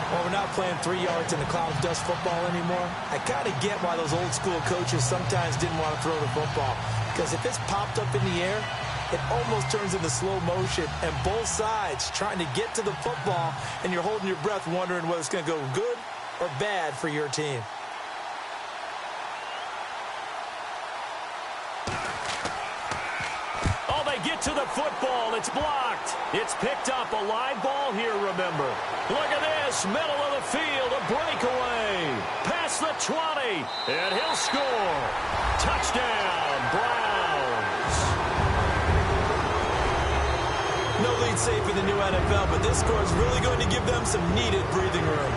Well, we're not playing 3 yards in the cloud of dust football anymore. I kind of get why those old school coaches sometimes didn't want to throw the football. Because if it's popped up in the air, it almost turns into slow motion. And both sides trying to get to the football, and you're holding your breath wondering whether it's going to go good or bad for your team. To the football, it's blocked. It's picked up, a live ball here, remember. Look at this, middle of the field, a breakaway. Pass past the 20, and he'll score. Touchdown, Browns. No lead safe in the new NFL, but this score is really going to give them some needed breathing room.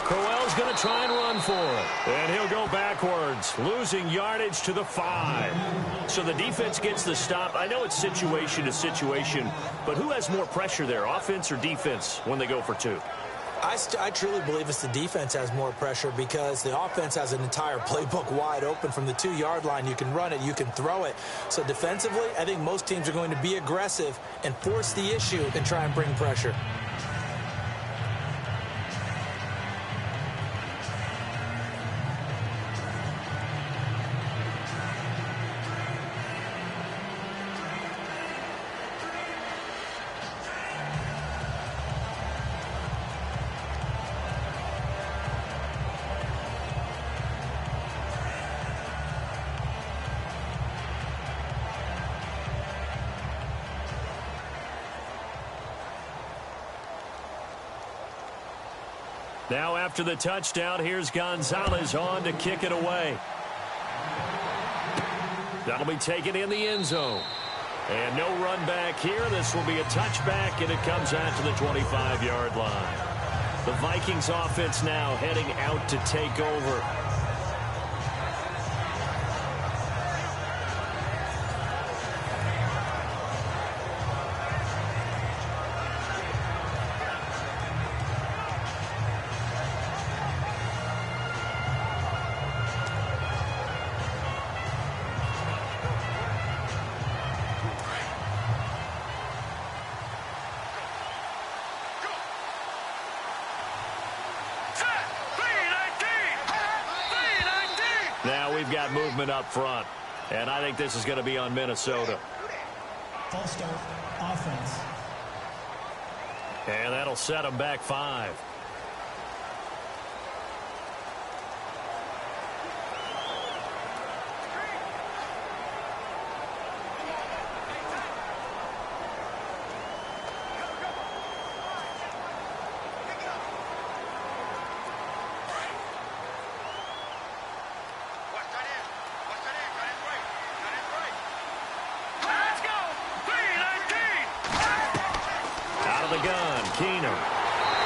Crowell's going to try and run for it. And he'll go backwards, losing yardage to the 5. So the defense gets the stop. I know it's situation to situation, but who has more pressure there, offense or defense, when they go for 2? I truly believe it's the defense has more pressure because the offense has an entire playbook wide open from the 2-yard line. You can run it, you can throw it. So defensively, I think most teams are going to be aggressive and force the issue and try and bring pressure. Now after the touchdown, here's Gonzalez on to kick it away. That'll be taken in the end zone. And no run back here. This will be a touchback, and it comes out to the 25-yard line. The Vikings offense now heading out to take over. Now we've got movement up front, and I think this is going to be on Minnesota. False start, offense. And that'll set them back 5.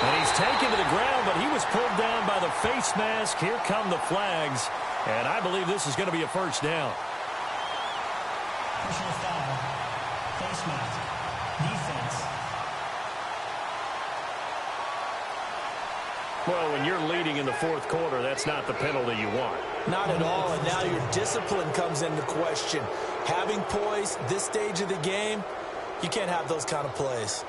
And he's taken to the ground, but he was pulled down by the face mask. Here come the flags, and I believe this is going to be a first down. Personal foul, face mask, defense. Well, when you're leading in the 4th quarter, that's not the penalty you want. Not at all, and now your discipline comes into question. Having poise this stage of the game, you can't have those kind of plays.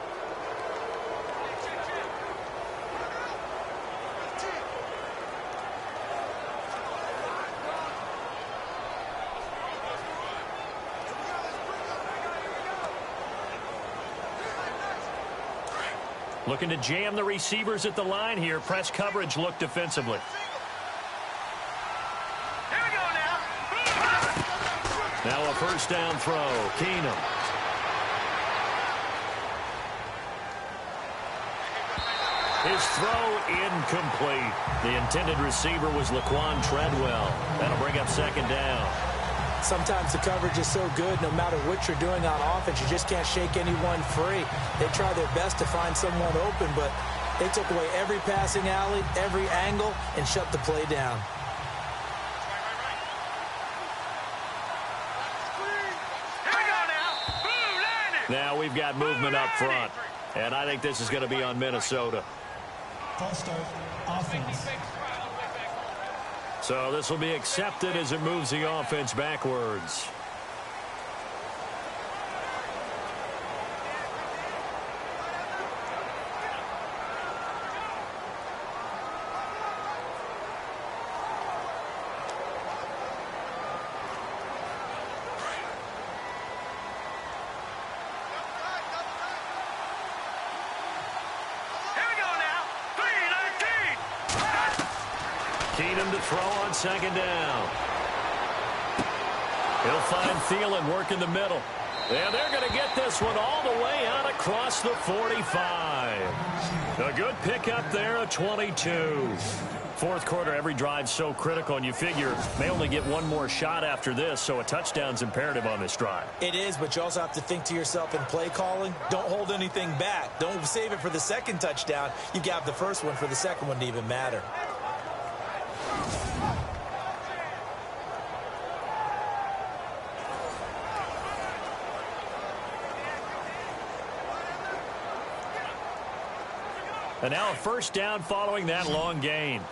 Looking to jam the receivers at the line here. Press coverage look defensively. Here we go now. Now a first down throw. Keenum. His throw incomplete. The intended receiver was Laquan Treadwell. That'll bring up second down. Sometimes the coverage is so good, no matter what you're doing on offense, you just can't shake anyone free. They try their best to find someone open, but they took away every passing alley, every angle, and shut the play down. Now we've got movement up front, and I think this is going to be on Minnesota. False start, offense. So this will be accepted as it moves the offense backwards. to throw on second down. He'll find Thielen working the middle. And they're going to get this one all the way out across the 45. A good pickup there, a 22. Fourth quarter, every drive's so critical, and you figure may only get one more shot after this, so a touchdown's imperative on this drive. It is, but you also have to think to yourself in play calling, don't hold anything back. Don't save it for the second touchdown. You got the first one for the second one to even matter. And now a first down following that long gain.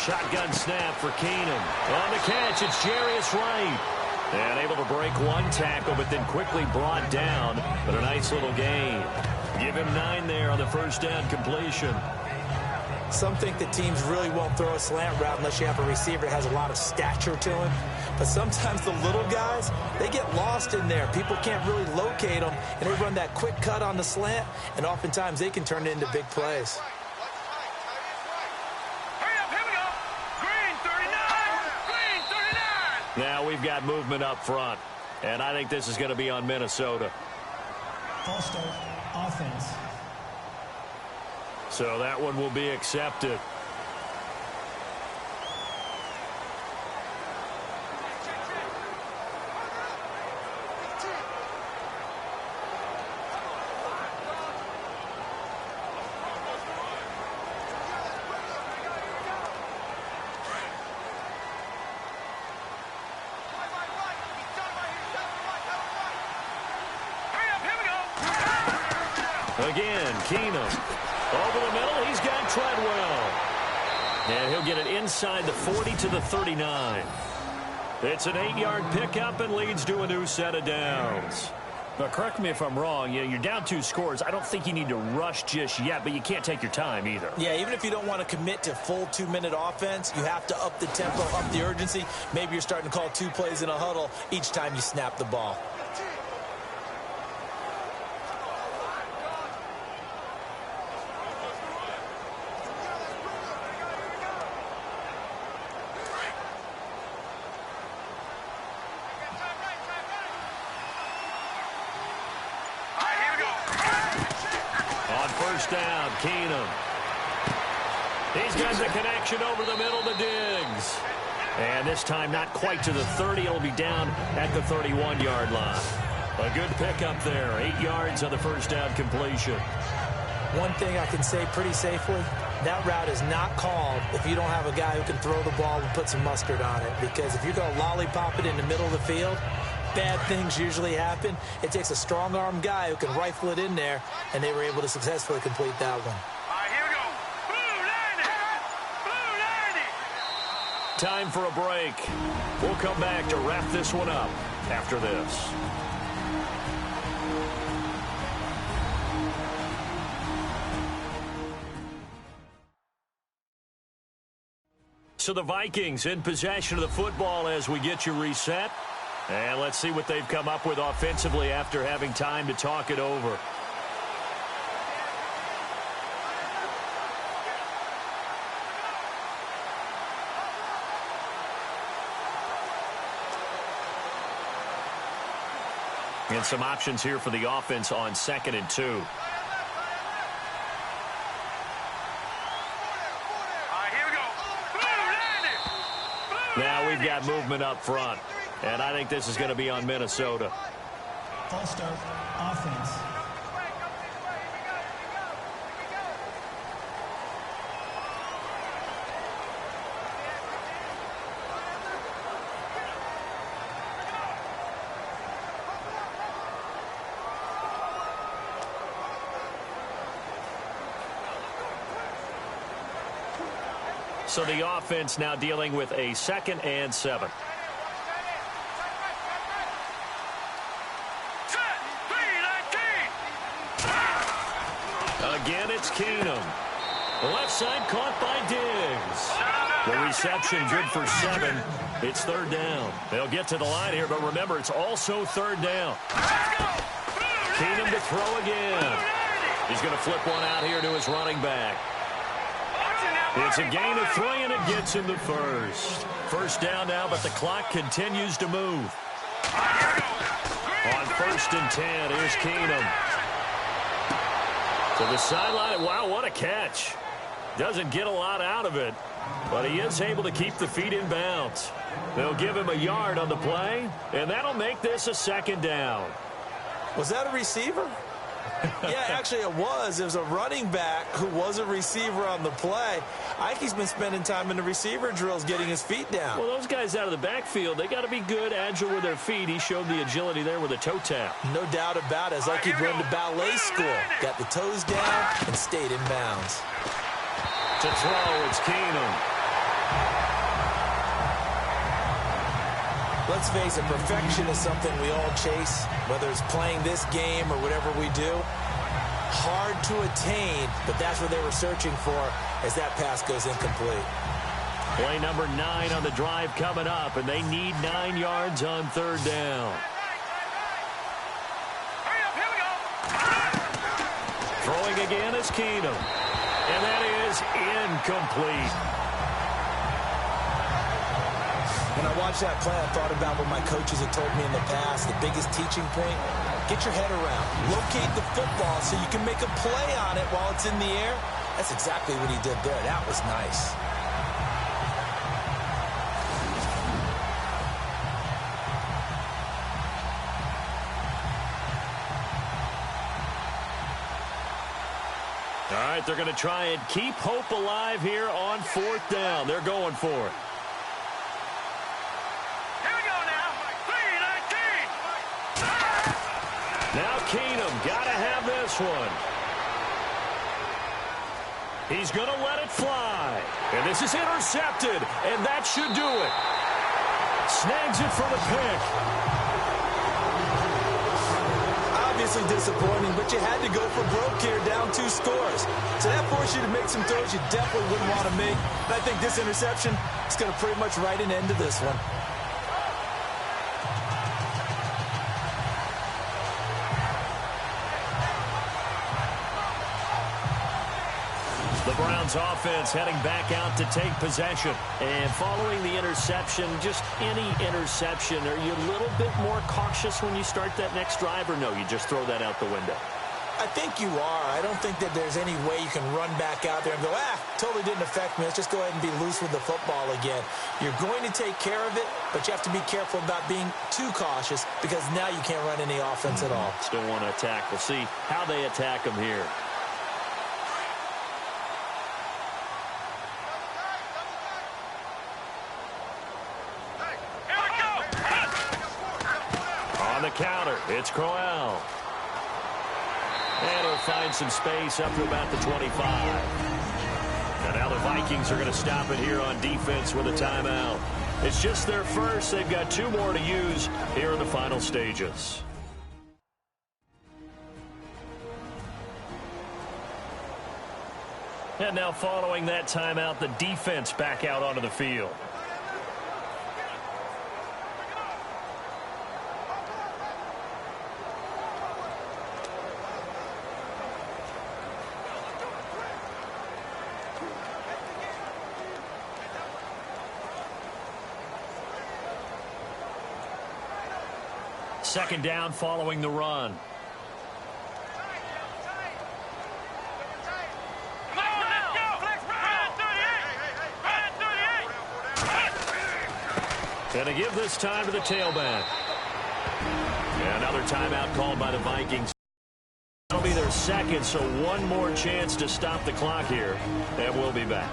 Shotgun snap for Keenum. On the catch, it's Jarius Wright. And able to break one tackle, but then quickly brought down. But a nice little gain. Give him 9 there on the first down completion. Some think that teams really won't throw a slant route unless you have a receiver that has a lot of stature to him. But sometimes the little guys, they get lost in there. People can't really locate them, and they run that quick cut on the slant, and oftentimes they can turn it into big plays. Now we've got movement up front, and I think this is going to be on Minnesota. False start, offense. So that one will be accepted. Again, Keenum. Over the middle, he's got Treadwell. And he'll get it inside the 40 to the 39. It's an 8-yard pickup and leads to a new set of downs. Now, correct me if I'm wrong. You're down 2 scores. I don't think you need to rush just yet, but you can't take your time either. Yeah, even if you don't want to commit to full 2-minute offense, you have to up the tempo, up the urgency. Maybe you're starting to call 2 plays in a huddle each time you snap the ball. Down, Keenum. He's got the connection over the middle to Diggs. And this time not quite to the 30. It'll be down at the 31-yard line. A good pickup there. 8 yards on the first down completion. One thing I can say pretty safely, that route is not called if you don't have a guy who can throw the ball and put some mustard on it. Because if you're going to lollipop it in the middle of the field, bad things usually happen. It takes a strong-arm guy who can rifle it in there, and they were able to successfully complete that one. All right, here we go. Blue 90. Blue 90. Time for a break. We'll come back to wrap this one up after this. So the Vikings in possession of the football as we get you reset. And let's see what they've come up with offensively after having time to talk it over. And some options here for the offense on 2nd and 2. Now we've got movement up front. And I think this is going to be on Minnesota. False start, offense. So the offense now dealing with a 2nd and 7. Again, it's Keenum. Left side caught by Diggs. The reception good for 7. It's 3rd down. They'll get to the line here, but remember, it's also 3rd down. Let's go. throw again. He's going to flip one out here to his running back. It's a gain of 3, and it gets him the first. First down now, but the clock continues to move. On 1st and 10, here's Keenum. To the sideline. Wow, what a catch. Doesn't get a lot out of it, but he is able to keep the feet in bounds. They'll give him a yard on the play, and that'll make this a 2nd down. Was that a receiver? Yeah, actually it was. It was a running back who was a receiver on the play. Ike's been spending time in the receiver drills getting his feet down. Well, those guys out of the backfield, they got to be good, agile with their feet. He showed the agility there with a toe tap. No doubt about it. It's like he'd run to ballet school. Got the toes down and stayed in bounds. To throw, it's Keenum. Let's face it, perfection is something we all chase, whether it's playing this game or whatever we do. Hard to attain, but that's what they were searching for as that pass goes incomplete. Play number 9 on the drive coming up, and they need 9 yards on 3rd down. Throwing again is Keenum, and that is incomplete. When I watched that play, I thought about what my coaches had told me in the past. The biggest teaching point, get your head around. Locate the football so you can make a play on it while it's in the air. That's exactly what he did there. That was nice. All right, they're going to try and keep hope alive here on 4th down. They're going for it. Now Keenum, got to have this one. He's going to let it fly. And this is intercepted, and that should do it. Snags it for the pick. Obviously disappointing, but you had to go for broke here, down 2 scores. So that forced you to make some throws you definitely wouldn't want to make. And I think this interception is going to pretty much write an end to this one. The Browns offense heading back out to take possession. And following the interception, just any interception, are you a little bit more cautious when you start that next drive, or no, you just throw that out the window? I think you are. I don't think that there's any way you can run back out there and go, totally didn't affect me. Let's just go ahead and be loose with the football again. You're going to take care of it, but you have to be careful about being too cautious because now you can't run any offense at all. Still want to attack. We'll see how they attack them here. On the counter, it's Crowell. And he'll find some space up to about the 25. And now the Vikings are going to stop it here on defense with a timeout. It's just their first. They've got 2 more to use here in the final stages. And now following that timeout, the defense back out onto the field. Second down following the run. And to give this time to the tailback. And another timeout called by the Vikings. That'll be their second, so one more chance to stop the clock here. And we'll be back.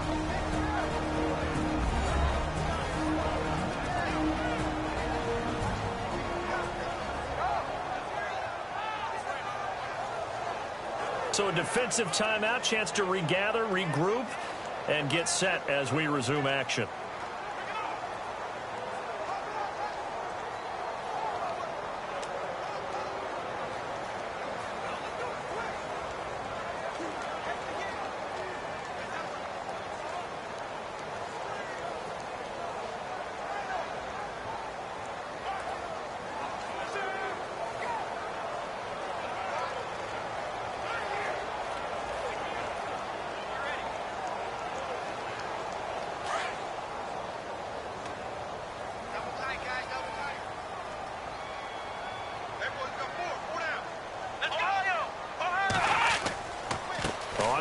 So a defensive timeout, chance to regather, regroup, and get set as we resume action.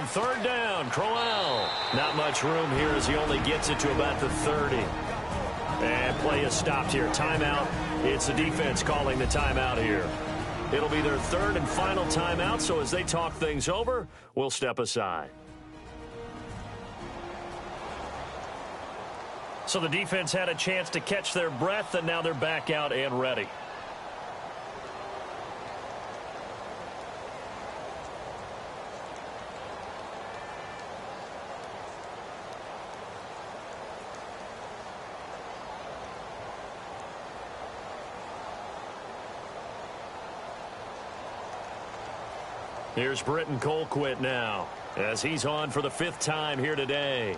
third down, Crowell. Not much room here as he only gets it to about the 30. And play is stopped here. Timeout. It's the defense calling the timeout here. It'll be their third and final timeout, so as they talk things over, we'll step aside. So the defense had a chance to catch their breath, and now they're back out and ready. Here's Britton Colquitt now, as he's on for the 5th time here today.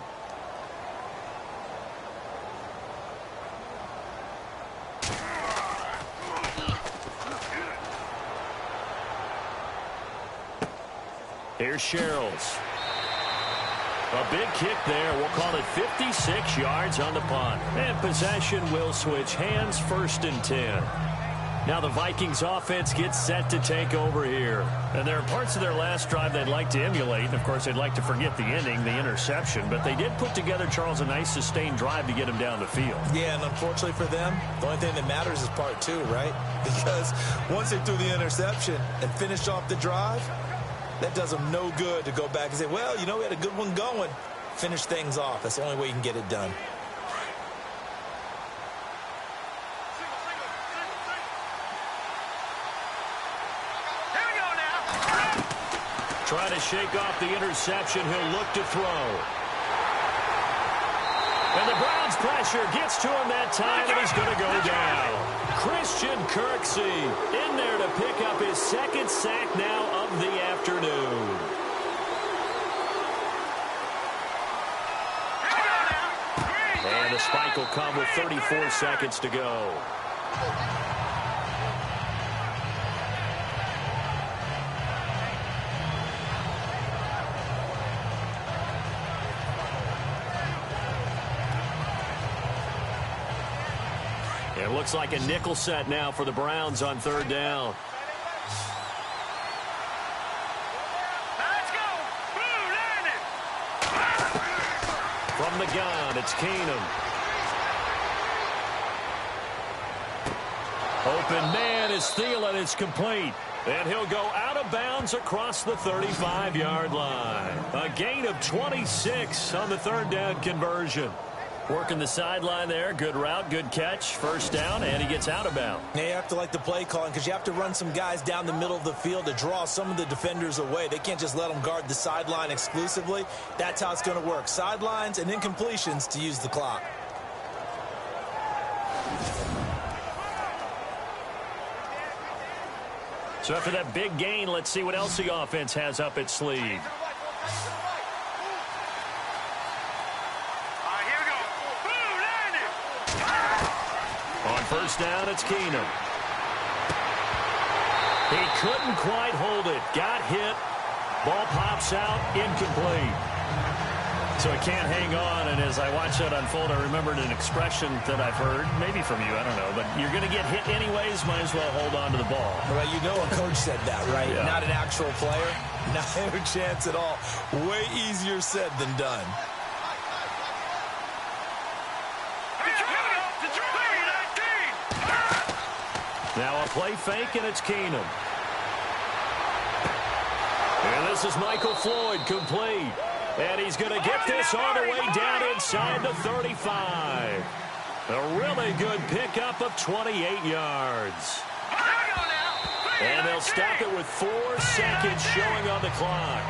Here's Sherrills. A big kick there. We'll call it 56 yards on the punt. And possession will switch hands, 1st and 10. Now the Vikings offense gets set to take over here. And there are parts of their last drive they'd like to emulate. And, of course, they'd like to forget the ending, the interception. But they did put together, Charles, a nice sustained drive to get him down the field. Yeah, and unfortunately for them, the only thing that matters is part 2, right? Because once they threw the interception and finished off the drive, that does them no good to go back and say, well, you know, we had a good one going. Finish things off. That's the only way you can get it done. Trying to shake off the interception. He'll look to throw. And the Browns pressure gets to him that time, and he's going to go down. Christian Kirksey in there to pick up his 2nd sack now of the afternoon. And the spike will come with 34 seconds to go. It looks like a nickel set now for the Browns on 3rd down. Let's go. Blue landed. From the gun, it's Keenum. Open man is Thielen. It's complete. And he'll go out of bounds across the 35-yard line. A gain of 26 on the 3rd down conversion. Working the sideline there. Good route, good catch. 1st down, and he gets out of bounds. Now you have to like the play calling because you have to run some guys down the middle of the field to draw some of the defenders away. They can't just let them guard the sideline exclusively. That's how it's going to work. Sidelines and incompletions to use the clock. So after that big gain, let's see what else the offense has up its sleeve. On 1st down, it's Keenum. He couldn't quite hold it. Got hit. Ball pops out. Incomplete. So he can't hang on. And as I watched that unfold, I remembered an expression that I've heard, maybe from you, I don't know. But you're going to get hit anyways. Might as well hold on to the ball. Well, you know a coach said that, right? Yeah. Not an actual player. Not a chance at all. Way easier said than done. Now a play fake, and it's Keenum. And this is Michael Floyd, complete. And he's going to get this all the way down inside the 35. A really good pickup of 28 yards. And they'll stop it with 4 seconds showing on the clock.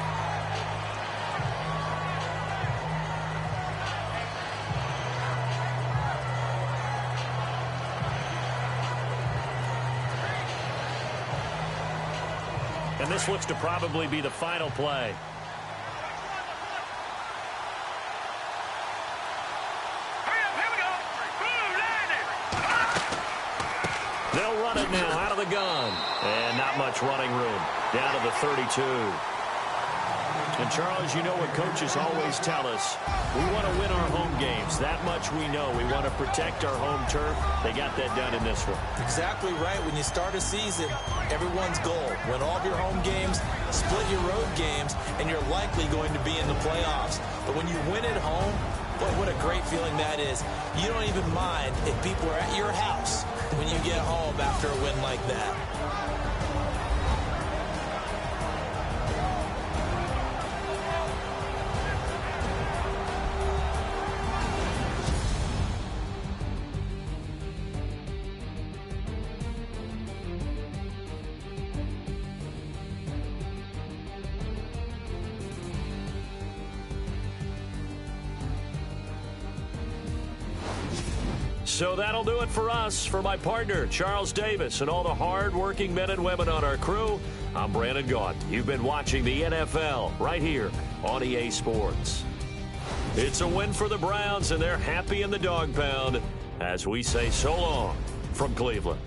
And this looks to probably be the final play. They'll run it now out of the gun. And not much running room. Down to the 32. And, Charles, you know what coaches always tell us. We want to win our home games. That much we know. We want to protect our home turf. They got that done in this one. Exactly right. When you start a season, everyone's goal: win all of your home games, split your road games, and you're likely going to be in the playoffs. But when you win at home, boy, what a great feeling that is. You don't even mind if people are at your house when you get home after a win like that. So that'll do it for us. For my partner, Charles Davis, and all the hard-working men and women on our crew, I'm Brandon Gaudin. You've been watching the NFL right here on EA Sports. It's a win for the Browns, and they're happy in the dog pound as we say so long from Cleveland.